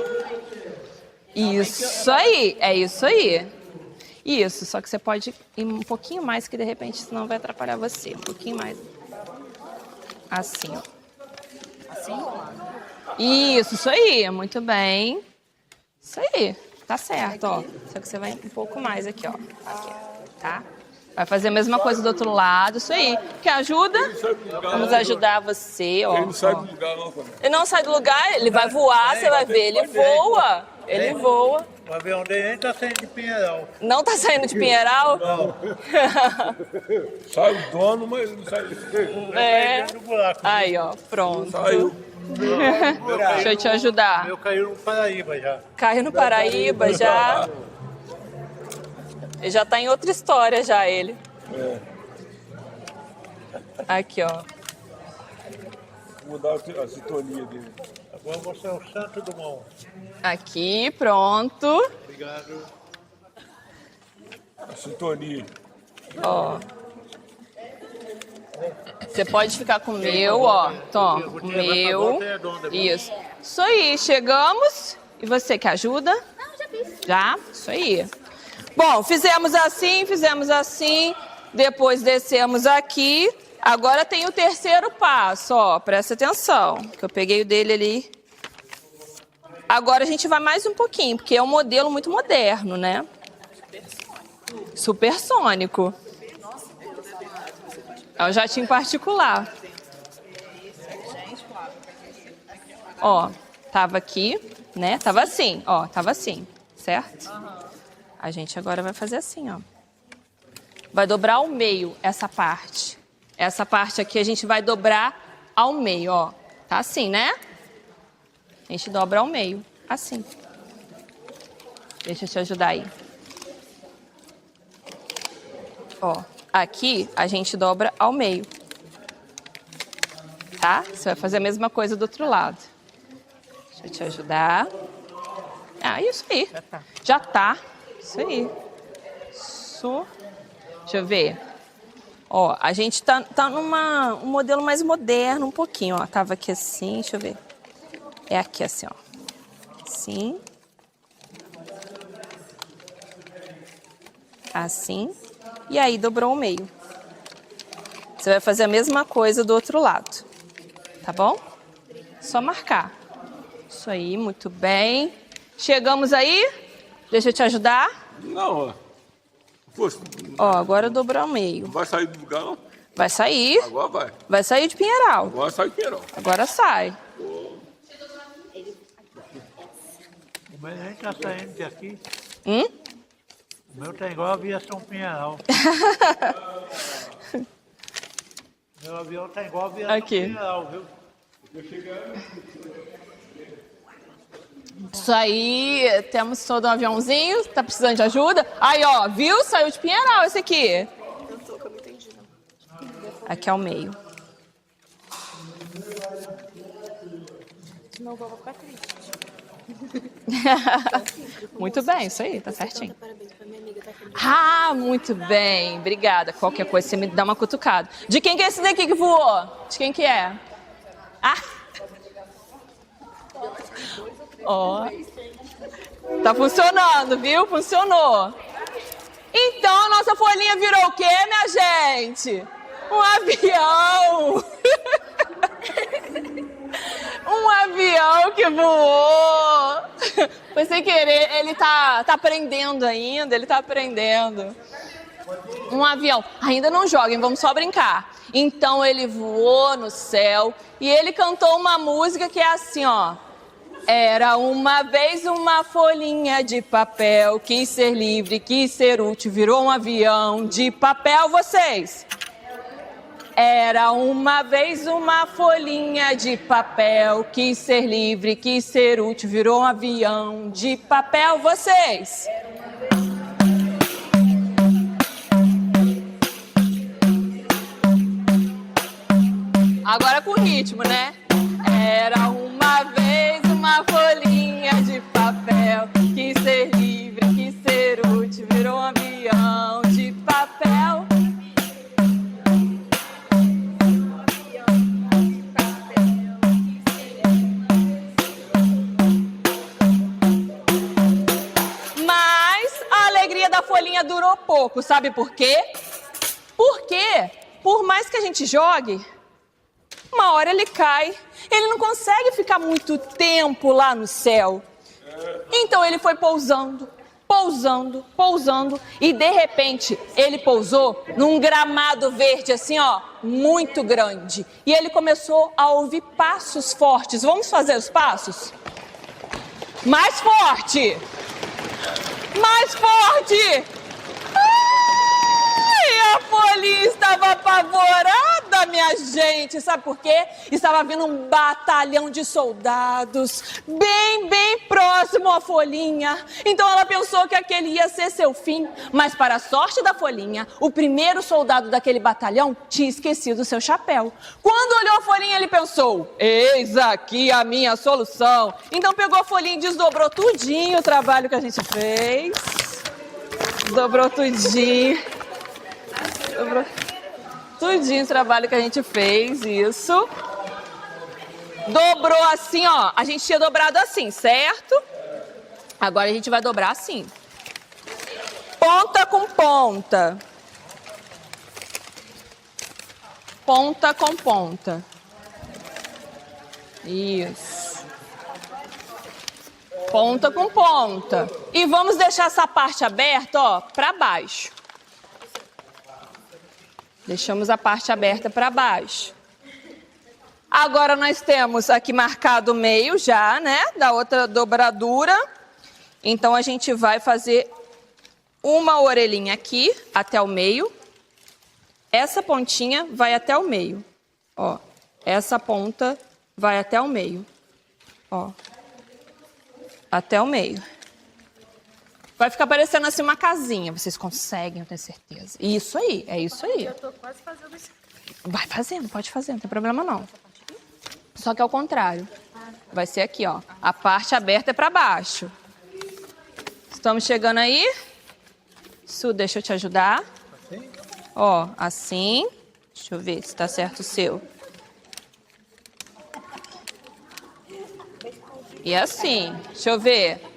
Isso aí, é isso aí. Isso, só que você pode ir um pouquinho mais, que de repente senão vai atrapalhar você. Um pouquinho mais. Assim, ó. Assim? Isso aí, muito bem. Isso aí, tá certo, ó. Só que você vai um pouco mais aqui, ó. Aqui, tá? Vai fazer a mesma coisa do outro lado, isso aí. Quer ajuda? Vamos ajudar você, ó. Ele não sai do lugar, não, cara. Ele não sai do lugar, ele vai voar, você vai ver. Ele voa, ele voa. O avião dele nem tá saindo de Pinheiral. Não tá saindo de Pinheiral? Não. Sai o dono, mas não sai. É. Aí, ó, pronto. Saiu. Deixa eu te ajudar. Eu caí no Paraíba já. Caiu no Paraíba já. Ele já tá em outra história já, ele. É. Aqui, ó. Vou mudar a sintonia dele. Agora você é o Santo Dumont. Aqui, pronto. Obrigado. A sintonia. Ó. Você pode ficar com o meu, ó. Toma, o meu. Isso. Isso aí, chegamos. E você quer ajuda? Não, já fiz. Já? Isso aí. Bom, fizemos assim, depois descemos aqui. Agora tem o terceiro passo, ó, presta atenção, que eu peguei o dele ali. Agora a gente vai mais um pouquinho, porque é um modelo muito moderno, né? Supersônico. É um jatinho particular. Ó, tava aqui, né? Tava assim, ó, tava assim, certo? A gente agora vai fazer assim, ó. Vai dobrar ao meio essa parte. Essa parte aqui a gente vai dobrar ao meio, ó. Tá assim, né? A gente dobra ao meio, assim. Deixa eu te ajudar aí. Ó, aqui a gente dobra ao meio. Tá? Você vai fazer a mesma coisa do outro lado. Deixa eu te ajudar. Ah, isso aí. Já tá. Isso aí. Isso. Deixa eu ver. Ó, a gente tá um modelo mais moderno um pouquinho, ó. Tava aqui assim, deixa eu ver. É aqui assim, ó. Assim. Assim. E aí dobrou o meio. Você vai fazer a mesma coisa do outro lado. Tá bom? Só marcar. Isso aí, muito bem. Chegamos aí? Deixa eu te ajudar. Não, ó. Poxa, Ó, agora dobrou ao meio. não vai sair do lugar, não? Vai sair. Agora vai. Vai sair de Pinheiral. Agora sai de Pinheiral. Agora sai. O meu nem tá saindo daqui. O meu tá igual a aviação Pinheiral. Meu avião tá igual a aviação Aqui. Pinheiral, viu? Isso aí, temos todo um aviãozinho, tá precisando de ajuda? Aí, ó, viu? Saiu de Pinheiral esse aqui. Eu não entendi, não. Aqui é o meio. Senão eu vou ficar triste. Muito bem, isso aí, tá certinho. Parabéns pra minha amiga, tá feliz. Ah, muito bem, obrigada. Qualquer coisa, você me dá uma cutucada. De quem que é esse daqui que voou? De quem que é? Ah! Ó. Tá funcionando, viu? Funcionou. Então, a nossa folhinha virou o quê, minha gente? Um avião! Um avião que voou! Foi sem querer, ele tá aprendendo ainda, ele tá aprendendo. Um avião. Ainda não joguem, vamos só brincar. Então ele voou no céu e ele cantou uma música que é assim, ó. Era uma vez uma folhinha de papel, quis ser livre, quis ser útil, virou um avião de papel, vocês. Era uma vez uma folhinha de papel, quis ser livre, quis ser útil, virou um avião de papel, vocês. Agora com ritmo, né? Era uma vez uma folhinha de papel, quis ser livre, quis ser útil, virou um avião de papel. folhinha durou pouco, sabe por quê? Porque, por mais que a gente jogue, uma hora ele cai. Ele não consegue ficar muito tempo lá no céu. Então ele foi pousando, pousando, pousando, e de repente ele pousou num gramado verde assim, ó, muito grande. E ele começou a ouvir passos fortes. Vamos fazer os passos? Mais forte! Mais forte! Ai, a folhinha estava apavorada, minha gente. Sabe por quê? Estava vindo um batalhão de soldados, bem próximo à folhinha. Então ela pensou que aquele ia ser seu fim. Mas para a sorte da folhinha, o primeiro soldado daquele batalhão tinha esquecido seu chapéu. Quando olhou a folhinha, ele pensou: eis aqui a minha solução. Então pegou a folhinha e desdobrou tudinho o trabalho que a gente fez. Dobrou tudinho. Dobrou tudinho o trabalho que a gente fez, isso. Dobrou assim, ó. A gente tinha dobrado assim, certo? Agora a gente vai dobrar assim. Ponta com ponta. Ponta com ponta. Isso. Ponta com ponta. E vamos deixar essa parte aberta, ó, para baixo. Deixamos a parte aberta para baixo. Agora nós temos aqui marcado o meio já, né? Da outra dobradura. Então a gente vai fazer uma orelhinha aqui até o meio. Essa pontinha vai até o meio. Ó, essa ponta vai até o meio. Ó, até o meio. Vai ficar parecendo assim uma casinha. Vocês conseguem, eu tenho certeza. Isso aí, é isso aí. Eu tô quase fazendo isso. Vai fazendo, pode fazer, não tem problema não. Só que é o contrário. Vai ser aqui, ó. A parte aberta é para baixo. Estamos chegando aí. Su, deixa eu te ajudar. Ó, assim. Deixa eu ver se tá certo o seu. E assim, deixa eu ver.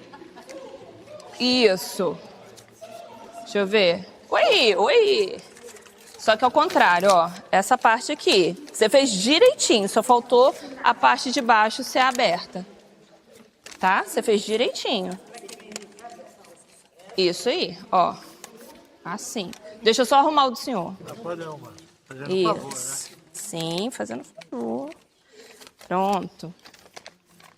Isso. Deixa eu ver. Oi. Só que ao contrário, ó. Essa parte aqui. Você fez direitinho, só faltou a parte de baixo ser aberta. Tá? Você fez direitinho. Isso aí, ó. Assim. Deixa eu só arrumar o do senhor. Pode arrumar. Fazendo Isso. favor, né? Sim, fazendo favor. Pronto.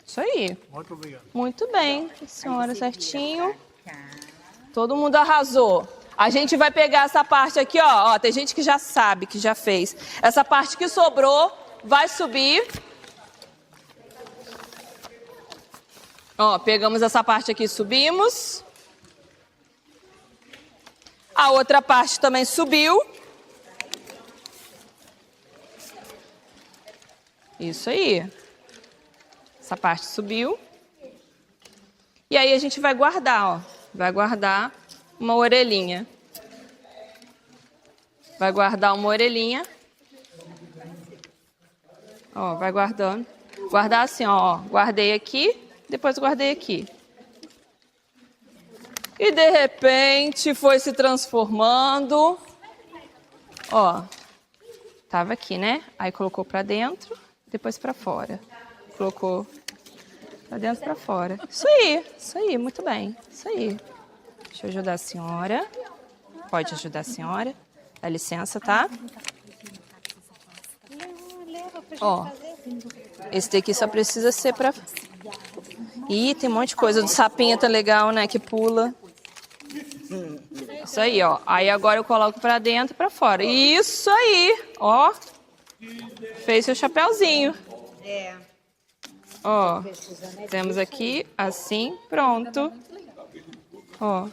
Isso aí. Muito obrigado. Muito bem, senhora, certinho. Todo mundo arrasou. A gente vai pegar essa parte aqui, ó. Tem gente que já sabe, que já fez. Essa parte que sobrou vai subir. Ó, pegamos essa parte aqui e subimos. A outra parte também subiu. Isso aí. Essa parte subiu. E aí a gente vai guardar, ó. Vai guardar uma orelhinha. Vai guardar uma orelhinha. Ó, vai guardando. Guardar assim, ó. Guardei aqui, depois guardei aqui. E de repente foi se transformando. Ó. Tava aqui, né? Aí colocou pra dentro, depois pra fora. Colocou pra dentro, pra fora. Isso aí, muito bem. Isso aí. Deixa eu ajudar a senhora. Pode ajudar a senhora. Dá licença, tá? Ó, esse daqui só precisa ser pra... Ih, tem um monte de coisa. Do sapinho tá legal, né? Que pula. Isso aí, ó. Aí agora eu coloco pra dentro e pra fora. Isso aí, ó. Fez seu chapéuzinho. É. Ó, temos aqui, assim, pronto. Ó,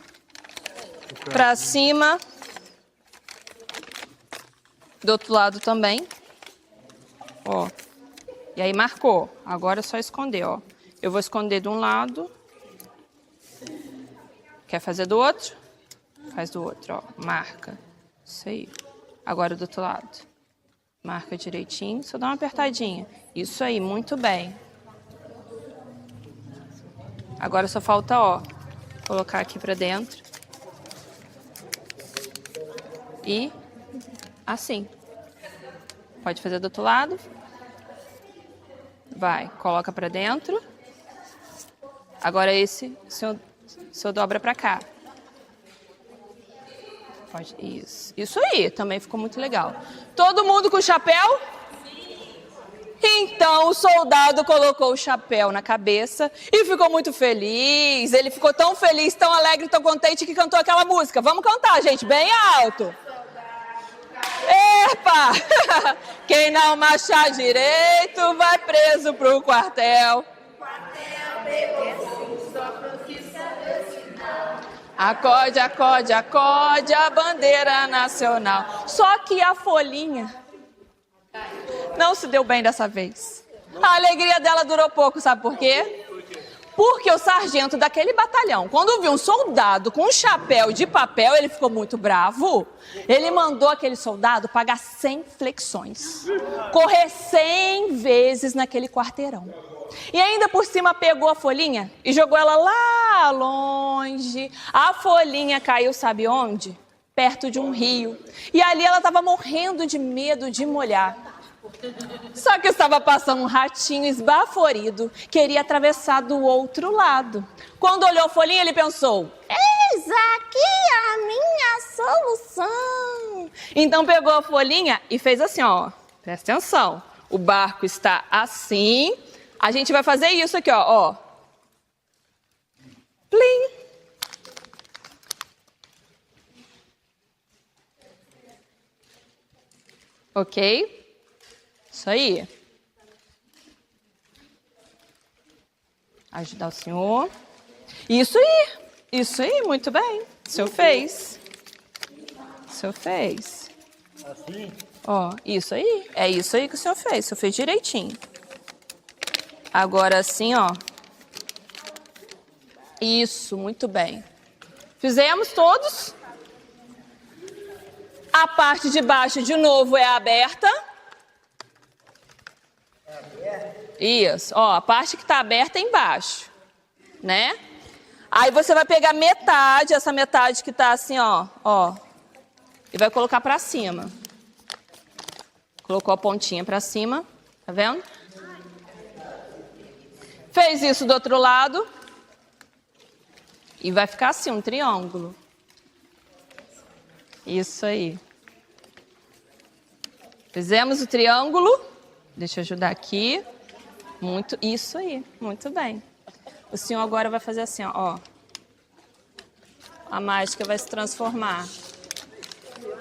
pra cima. Do outro lado também. Ó, e aí marcou. Agora é só esconder, ó. Eu vou esconder de um lado. Quer fazer do outro? Faz do outro, ó. Marca. Isso aí. Agora do outro lado. Marca direitinho, só dá uma apertadinha. Isso aí, muito bem. Agora só falta, ó, colocar aqui pra dentro. e assim. Pode fazer do outro lado. Vai, coloca pra dentro. Agora esse, o senhor dobra pra cá. Pode, isso. Isso aí, também ficou muito legal. Todo mundo com chapéu? Então o soldado colocou o chapéu na cabeça e ficou muito feliz. Ele ficou tão feliz, tão alegre, tão contente que cantou aquela música. Vamos cantar, gente, bem alto. Epa! Quem não marchar direito vai preso pro quartel. Acorde, acorde, acorde a bandeira nacional. Só que a folhinha não se deu bem dessa vez. A alegria dela durou pouco, sabe por quê? Porque o sargento daquele batalhão, quando viu um soldado com um chapéu de papel, ele ficou muito bravo. Ele mandou aquele soldado pagar 100 flexões. Correr 100 vezes naquele quarteirão. E ainda por cima pegou a folhinha e jogou ela lá longe. A folhinha caiu, sabe onde? Perto de um rio. E ali ela estava morrendo de medo de molhar. Só que estava passando um ratinho esbaforido, queria atravessar do outro lado. Quando olhou a folhinha, ele pensou: eis aqui a minha solução. Então pegou a folhinha e fez assim, ó. Presta atenção. O barco está assim. A gente vai fazer isso aqui, ó. Plim. Ok? Isso aí. Ajudar o senhor. Isso aí, muito bem. O senhor fez. O senhor fez. Assim? Ó, isso aí. É isso aí que o senhor fez. O senhor fez direitinho. Agora assim, ó. Isso, muito bem. Fizemos todos. A parte de baixo, de novo, é aberta. Isso, ó, a parte que tá aberta é embaixo, né? Aí você vai pegar metade, essa metade que tá assim, ó, e vai colocar pra cima. Colocou a pontinha pra cima, tá vendo? Fez isso do outro lado e vai ficar assim, um triângulo. Isso aí. Fizemos o triângulo. Deixa eu ajudar aqui. Isso aí, muito bem. O senhor agora vai fazer assim, ó. A mágica vai se transformar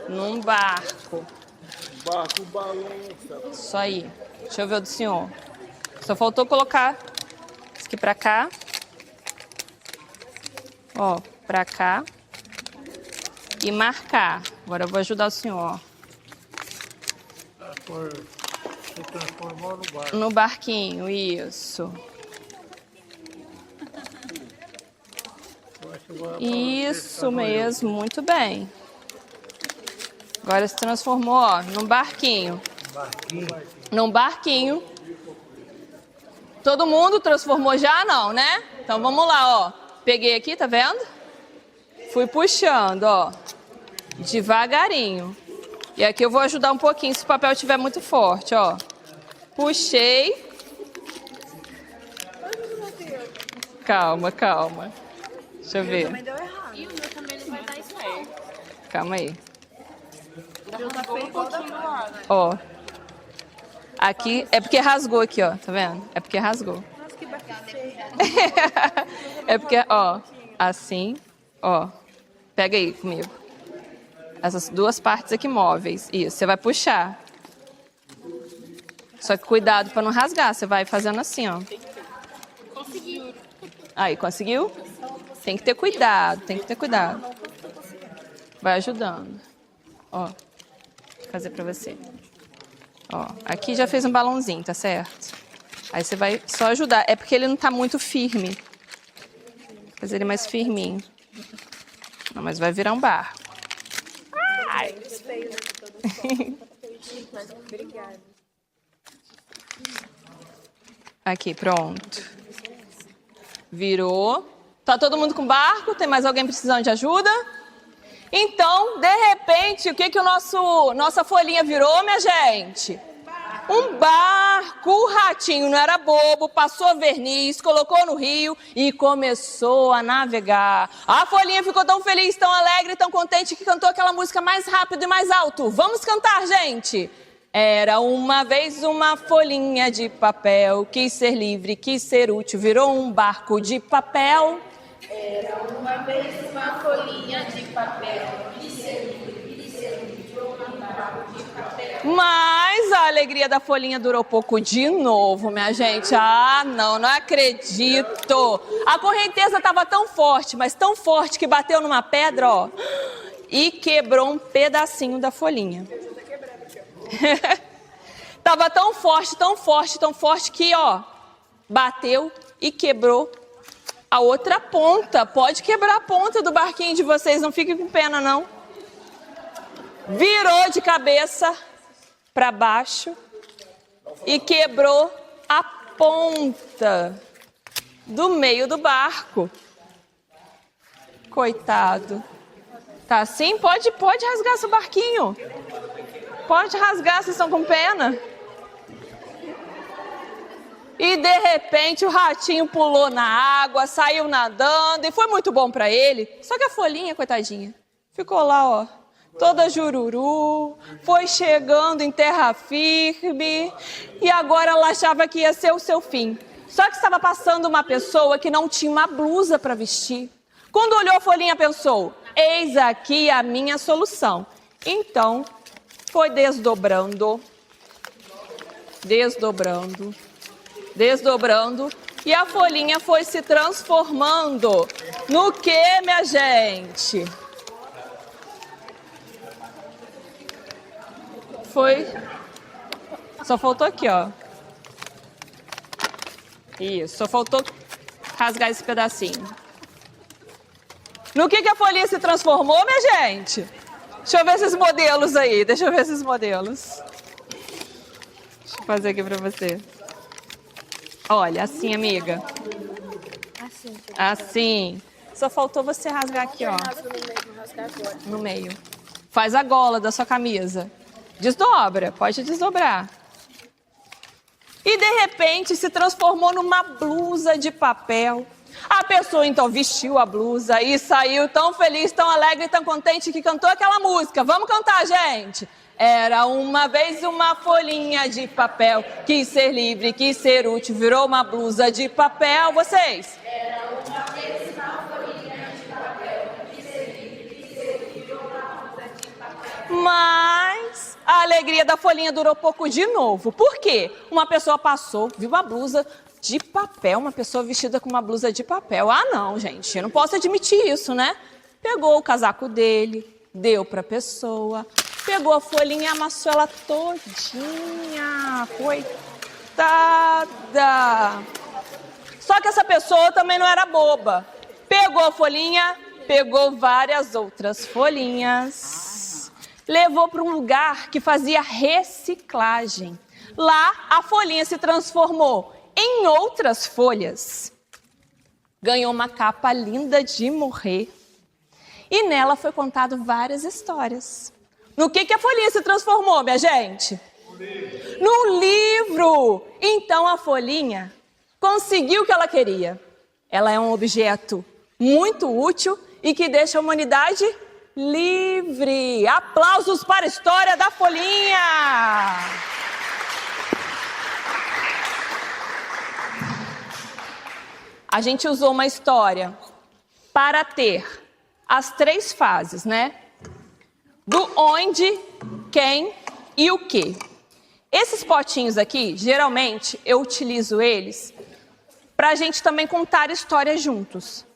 num barco. Barco balança. Isso aí. Deixa eu ver o do senhor. Só faltou colocar isso aqui pra cá. Ó, pra cá. E marcar. Agora eu vou ajudar o senhor, ó. Se transformou no barco. No barquinho, isso. Isso mesmo, muito bem. Agora se transformou, ó, num barquinho. Num barquinho. Todo mundo transformou já? Não, né? Então vamos lá, ó. Peguei aqui, tá vendo? Fui puxando, ó. Devagarinho. E aqui eu vou ajudar um pouquinho se o papel estiver muito forte, ó. Puxei. Calma, calma. Deixa eu ver. Também deu errado. E o meu também não vai dar certo. Calma aí. Eu tá feio um pouquinho lá, né? Ó. Aqui, é porque rasgou aqui, ó. Tá vendo? É porque rasgou. Nossa, que bacana. É porque, ó. Assim, ó. Pega aí comigo. Essas duas partes aqui móveis. Isso, você vai puxar. Só que cuidado para não rasgar. Você vai fazendo assim, ó. Consegui. Aí, conseguiu? Tem que ter cuidado, tem que ter cuidado. Vai ajudando. Ó, vou fazer pra você. Ó, aqui já fez um balãozinho, tá certo? Aí você vai só ajudar. É porque ele não tá muito firme. Vou fazer ele mais firminho. Não, mas vai virar um barco. Ai. Obrigada. Aqui, pronto. Virou. Tá todo mundo com barco? Tem mais alguém precisando de ajuda? Então, de repente, o que que nossa folhinha virou, minha gente? Um barco. O ratinho não era bobo, passou verniz, colocou no rio e começou a navegar. A folhinha ficou tão feliz, tão alegre, tão contente que cantou aquela música mais rápido e mais alto. Vamos cantar, gente! Era uma vez uma folhinha de papel, quis ser livre, quis ser útil, virou um barco de papel. Era uma vez uma folhinha de papel, quis ser livre, quis ser útil, virou um barco de papel. Mas a alegria da folhinha durou pouco de novo, minha gente. Ah, não acredito. A correnteza estava tão forte, mas tão forte que bateu numa pedra, ó, e quebrou um pedacinho da folhinha. Tava tão forte, tão forte, tão forte que, ó, bateu e quebrou a outra ponta. Pode quebrar a ponta do barquinho de vocês, não fiquem com pena, não. Virou de cabeça para baixo e quebrou a ponta do meio do barco. Coitado. Tá assim? Pode rasgar seu barquinho. Pode rasgar, vocês estão com pena? E de repente o ratinho pulou na água, saiu nadando e foi muito bom para ele. Só que a folhinha, coitadinha, ficou lá, ó, toda jururu, foi chegando em terra firme e agora ela achava que ia ser o seu fim. Só que estava passando uma pessoa que não tinha uma blusa para vestir. Quando olhou a folhinha, pensou: eis aqui a minha solução. Então, foi desdobrando, e a folhinha foi se transformando no que, minha gente? Só faltou aqui, ó. Isso, só faltou rasgar esse pedacinho. No que a folhinha se transformou, minha gente? Deixa eu ver esses modelos aí, Deixa eu fazer aqui pra você. Olha, assim, amiga. Assim. Só faltou você rasgar aqui, ó. No meio. Faz a gola da sua camisa. Desdobra, pode desdobrar. E de repente se transformou numa blusa de papel. A pessoa então vestiu a blusa e saiu tão feliz, tão alegre, tão contente que cantou aquela música. Vamos cantar, gente! Era uma vez uma folhinha de papel, quis ser livre, quis ser útil, virou uma blusa de papel. Vocês? Era uma vez uma folhinha de papel, quis ser livre, quis ser útil, virou uma blusa de papel. Mas a alegria da folhinha durou pouco de novo. Por quê? Uma pessoa passou, viu uma blusa de papel, uma pessoa vestida com uma blusa de papel. Ah, não, gente, eu não posso admitir isso, né? Pegou o casaco dele, deu para a pessoa, pegou a folhinha e amassou ela todinha. Coitada! Só que essa pessoa também não era boba. Pegou a folhinha, pegou várias outras folhinhas, levou para um lugar que fazia reciclagem. Lá, a folhinha se transformou em outras folhas. Ganhou uma capa linda de morrer. E nela foi contado várias histórias. No que a folhinha se transformou, minha gente? No livro! Então a folhinha conseguiu o que ela queria. Ela é um objeto muito útil e que deixa a humanidade livre. Aplausos para a história da folhinha! A gente usou uma história para ter as 3 fases, né? Do onde, quem e o que. Esses potinhos aqui, geralmente, eu utilizo eles para a gente também contar histórias juntos.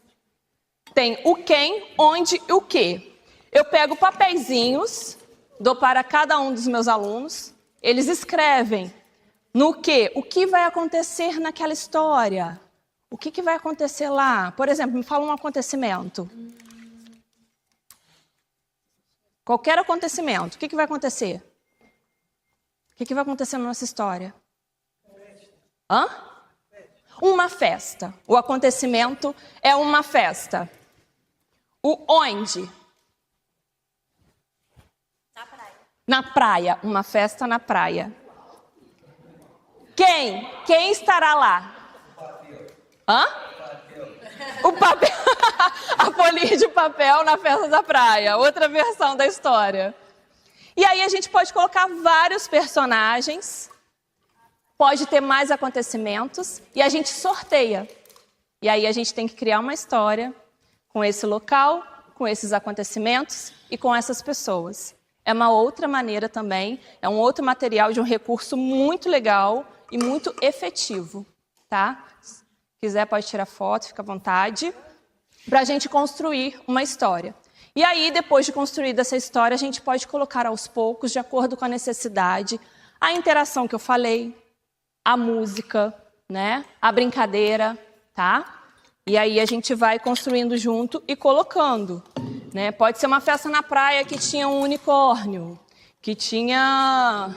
Tem o quem, onde e o que. Eu pego papeizinhos, dou para cada um dos meus alunos, eles escrevem no que, o que vai acontecer naquela história. O que vai acontecer lá? Por exemplo, me fala um acontecimento. Qualquer acontecimento, o que vai acontecer? O que vai acontecer na nossa história? Hã? Uma festa. O acontecimento é uma festa. O onde? Na praia, uma festa na praia. Quem? Quem estará lá? Hã? O papel. A folhinha de papel na festa da praia. Outra versão da história. E aí a gente pode colocar vários personagens. Pode ter mais acontecimentos. E a gente sorteia. E aí a gente tem que criar uma história com esse local, com esses acontecimentos e com essas pessoas. É uma outra maneira também, é um outro material de um recurso muito legal e muito efetivo, tá? Se quiser pode tirar foto, fica à vontade, para a gente construir uma história. E aí, depois de construída essa história, a gente pode colocar aos poucos, de acordo com a necessidade, a interação que eu falei, a música, né? A brincadeira, tá? E aí a gente vai construindo junto e colocando, né? Pode ser uma festa na praia que tinha um unicórnio, que tinha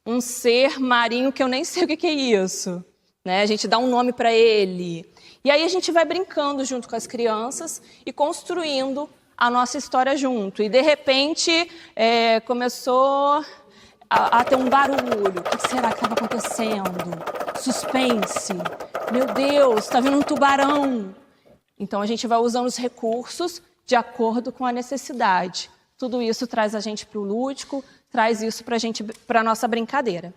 um ser marinho que eu nem sei o que é isso, né? A gente dá um nome para ele. E aí a gente vai brincando junto com as crianças e construindo a nossa história junto. E de repente começou a ter um barulho. O que será que estava acontecendo? Suspense. Meu Deus, está vindo um tubarão. Então a gente vai usando os recursos de acordo com a necessidade. Tudo isso traz a gente para o lúdico, traz isso para a nossa brincadeira.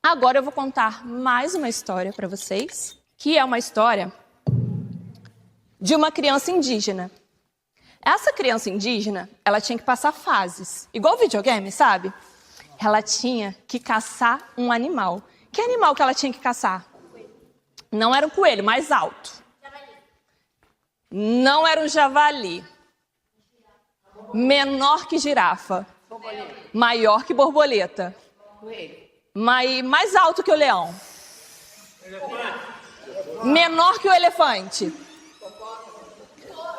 Agora eu vou contar mais uma história para vocês, que é uma história de uma criança indígena. Essa criança indígena, ela tinha que passar fases, igual videogame, sabe? Ela tinha que caçar um animal. Que animal que ela tinha que caçar? Não era um coelho, mais alto. Não era um javali. Menor que girafa. Maior que borboleta. Mais alto que o leão. Menor que o elefante.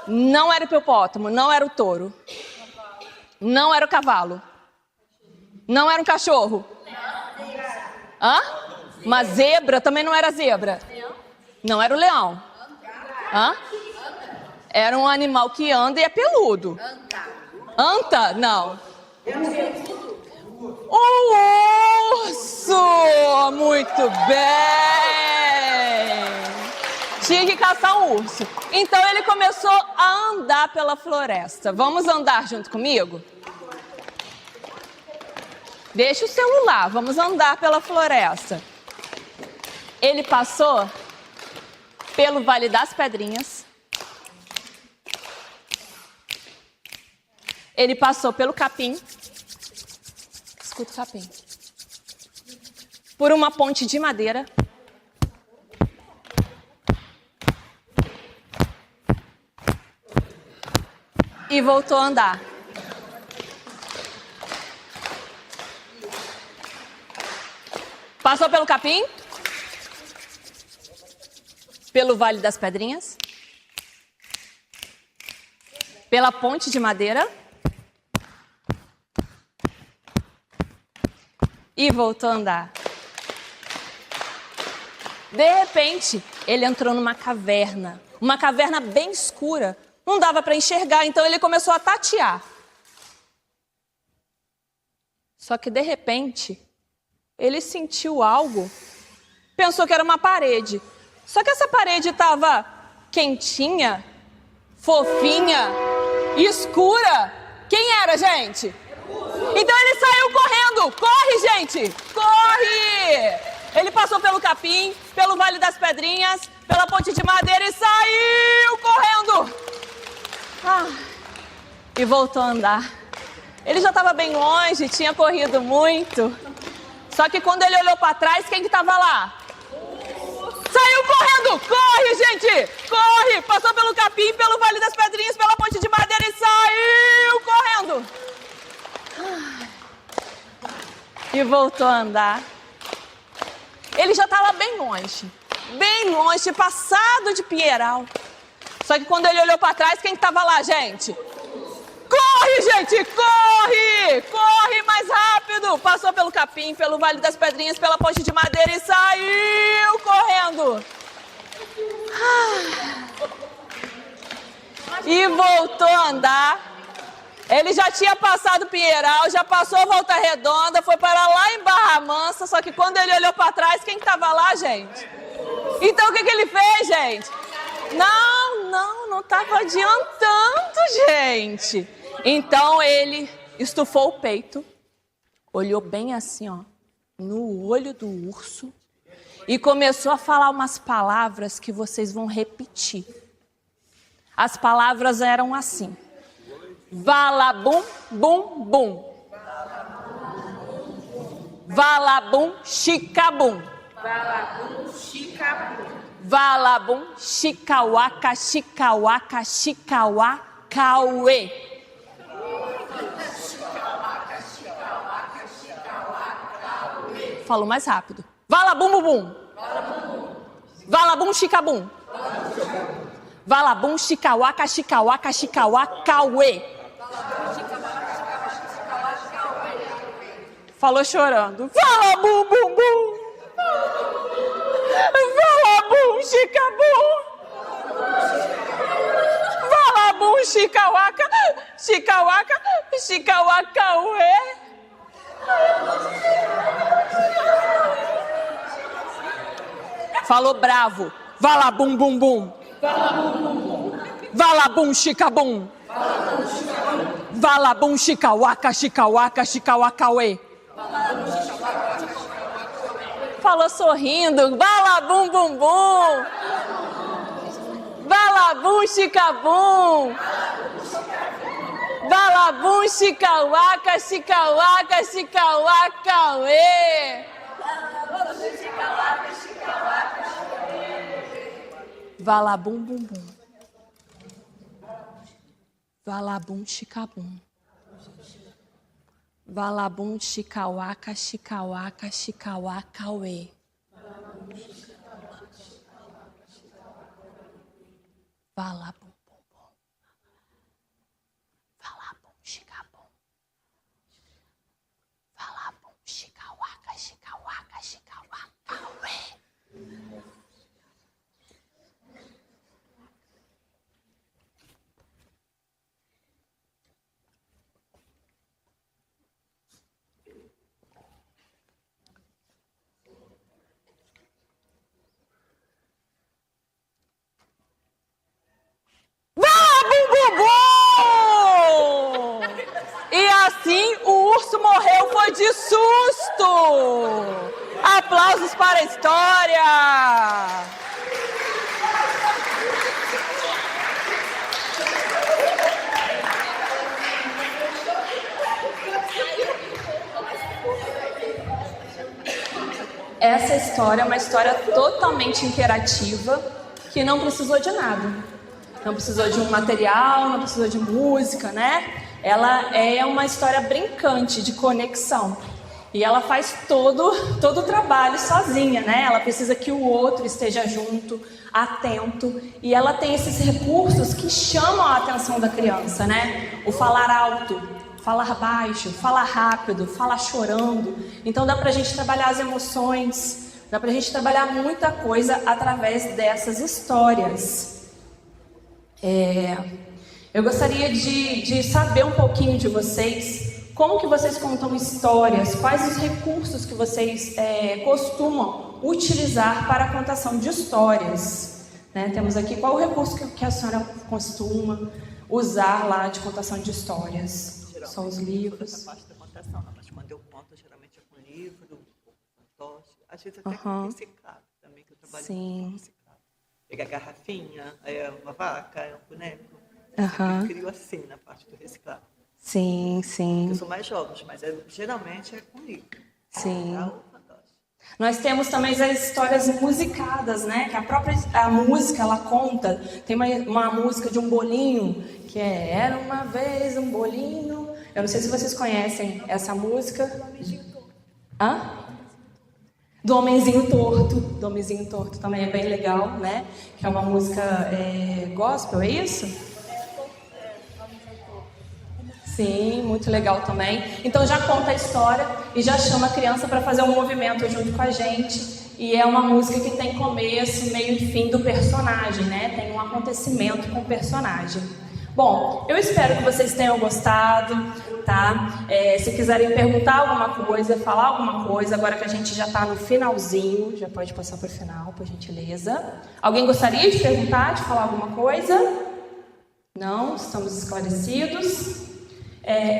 Não era o hipopótamo, não era o touro. Não era o cavalo. Não era um cachorro. Hã? Uma zebra também não era zebra. Não era o leão. Hã? Era um animal que anda e é peludo. Anta? Não. O urso! Muito bem! Tinha que caçar um urso. Então ele começou a andar pela floresta. Vamos andar junto comigo? Deixa o celular, vamos andar pela floresta. Ele passou pelo Vale das Pedrinhas. Ele passou pelo capim. Escuta o capim. Por uma ponte de madeira. E voltou a andar. Passou pelo capim, pelo Vale das Pedrinhas, pela ponte de madeira e voltou a andar. De repente, ele entrou numa caverna bem escura. Não dava para enxergar, então ele começou a tatear. Só que de repente, ele sentiu algo, pensou que era uma parede. Só que essa parede estava quentinha, fofinha, escura. Quem era, gente? Então ele saiu correndo. Corre, gente! Corre! Ele passou pelo capim, pelo Vale das Pedrinhas, pela ponte de madeira e saiu correndo. E voltou a andar. Ele já estava bem longe, tinha corrido muito. Só que quando ele olhou para trás, quem que estava lá? Saiu correndo! Corre, gente! Corre! Passou pelo capim, pelo Vale das Pedrinhas, pela ponte de madeira e saiu correndo! E voltou a andar. Ele já estava bem longe, passado de Pinheiral. Só que quando ele olhou para trás, quem estava lá, gente? Corre, gente! Corre! Corre mais rápido! Passou pelo capim, pelo Vale das Pedrinhas, pela ponte de madeira e saiu correndo. E voltou a andar. Ele já tinha passado Pinheiral, já passou Volta Redonda, foi parar lá em Barra Mansa, só que quando ele olhou para trás, quem estava lá, gente? Então o que ele fez, gente? Não estava adiantando, gente. Então ele estufou o peito, olhou bem assim, ó, no olho do urso e começou a falar umas palavras que vocês vão repetir. As palavras eram assim: valabum, bum, bum. Valabum, chicabum. Valabum, chicabum. Valabum, chicauaca, chicauaca, chicauacauê. Falou mais rápido. Valabum, bum, bum. Valabum, chicabum. Valabum, chicauaca, chicauaca, chicauacauê. Falou chorando. Valabum, bum, bum. Valabum, chicabum. Valabum, chicauaca, chicauaca, chicauacauê. Falou bravo. Valabum, bum, bum. Valabum, chicabum. Valabum, chicauaca, chicauaca, chicauacauê. Falou sorrindo. Valabum, bum, bum. Valabum, chicabum. Valabum, chicauaca, chicauaca, chicauacauê. Valabum, bum, bum. Valabum, chicabum. Valabum, chicauaca, chicauaca, chicauacauê. Valabum, bum, bum. Valabum, chicabum. Valabum, chicauaca, chicauaca, chicauacauê. E assim o urso morreu, foi de susto. Aplausos para a história. Essa história é uma história totalmente interativa que não precisou de nada. Não precisou de um material, não precisou de música, né? Ela é uma história brincante, de conexão. E ela faz todo o trabalho sozinha, né? Ela precisa que o outro esteja junto, atento. E ela tem esses recursos que chamam a atenção da criança, né? O falar alto, falar baixo, falar rápido, falar chorando. Então dá pra gente trabalhar as emoções, dá pra gente trabalhar muita coisa através dessas histórias. Eu gostaria de saber um pouquinho de vocês, como que vocês contam histórias, quais os recursos que vocês costumam utilizar para a contação de histórias, né? Temos aqui qual o recurso que a senhora costuma usar lá de contação de histórias? Geralmente, só os livros? Essa parte da contação, não, mas quando eu conto, geralmente é com livro, fantoche, às vezes até com reciclado também, que eu trabalho com reciclado. Pega a garrafinha, é uma vaca, é um boneco. Eu crio assim na parte do reciclado. Sim, sim. Eu sou mais jovem, mas geralmente é com livro. Sim. Nós temos também as histórias musicadas, né? Que a música, ela conta. Tem uma música de um bolinho, que é Era uma vez um bolinho. Eu não sei se vocês conhecem essa música. Hã? Do Homenzinho Torto. Do Homenzinho Torto também é bem legal, né? Que é uma música gospel, é isso? Sim, muito legal também. Então já conta a história e já chama a criança para fazer um movimento junto com a gente. E é uma música que tem começo, meio e fim do personagem, né? Tem um acontecimento com o personagem. Bom, eu espero que vocês tenham gostado, tá? Se quiserem perguntar alguma coisa, falar alguma coisa, agora que a gente já está no finalzinho, já pode passar para o final, por gentileza. Alguém gostaria de perguntar, de falar alguma coisa? Não? Estamos esclarecidos?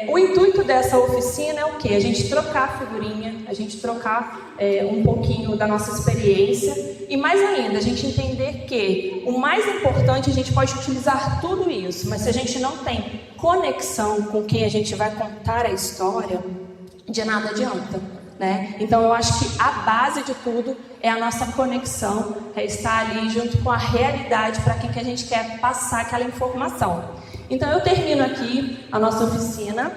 O intuito dessa oficina é o quê? A gente trocar figurinha, a gente trocar um pouquinho da nossa experiência e mais ainda, a gente entender que o mais importante, a gente pode utilizar tudo isso, mas se a gente não tem conexão com quem a gente vai contar a história, de nada adianta, né? Então eu acho que a base de tudo é a nossa conexão, é estar ali junto com a realidade para quem que a gente quer passar aquela informação. Então eu termino aqui a nossa oficina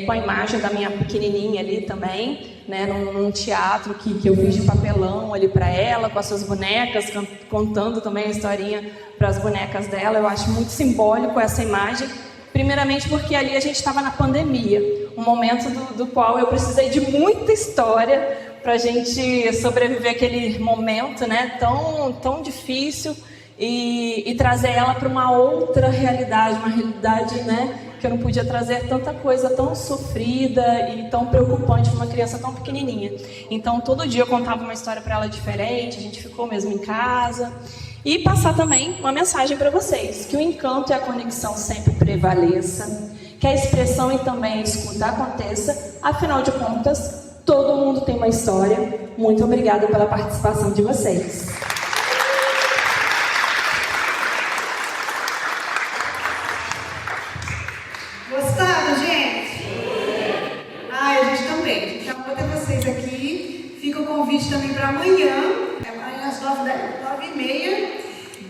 com a imagem da minha pequenininha ali também, né, num teatro que eu fiz de papelão ali para ela, com as suas bonecas, contando também a historinha para as bonecas dela. Eu acho muito simbólico essa imagem, primeiramente porque ali a gente estava na pandemia, um momento do qual eu precisei de muita história para a gente sobreviver aquele momento, né, tão difícil. E trazer ela para uma outra realidade, uma realidade, né, que eu não podia trazer tanta coisa tão sofrida e tão preocupante para uma criança tão pequenininha. Então, todo dia eu contava uma história para ela diferente, a gente ficou mesmo em casa. E passar também uma mensagem para vocês, que o encanto e a conexão sempre prevaleça, que a expressão e também a escuta aconteça, afinal de contas, todo mundo tem uma história. Muito obrigada pela participação de vocês. Gostaram, gente? Ai, a gente também. Então, vou ter vocês aqui. Fica o convite também para amanhã. Amanhã às 9h30.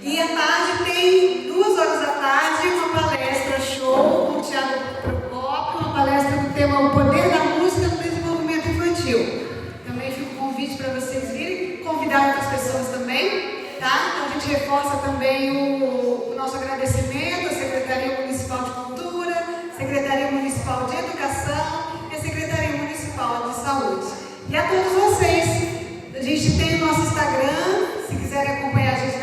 E à tarde tem 2 horas da tarde uma palestra show com o Thiago Procópio, uma palestra do tema O Poder da Música no Desenvolvimento Infantil. Também fica o convite para vocês virem, convidar outras pessoas também, tá? Então a gente reforça também o nosso agradecimento à Secretaria Municipal de Cultura, Secretaria Municipal de Educação e a Secretaria Municipal de Saúde. E a todos vocês, a gente tem o nosso Instagram, se quiserem acompanhar a gente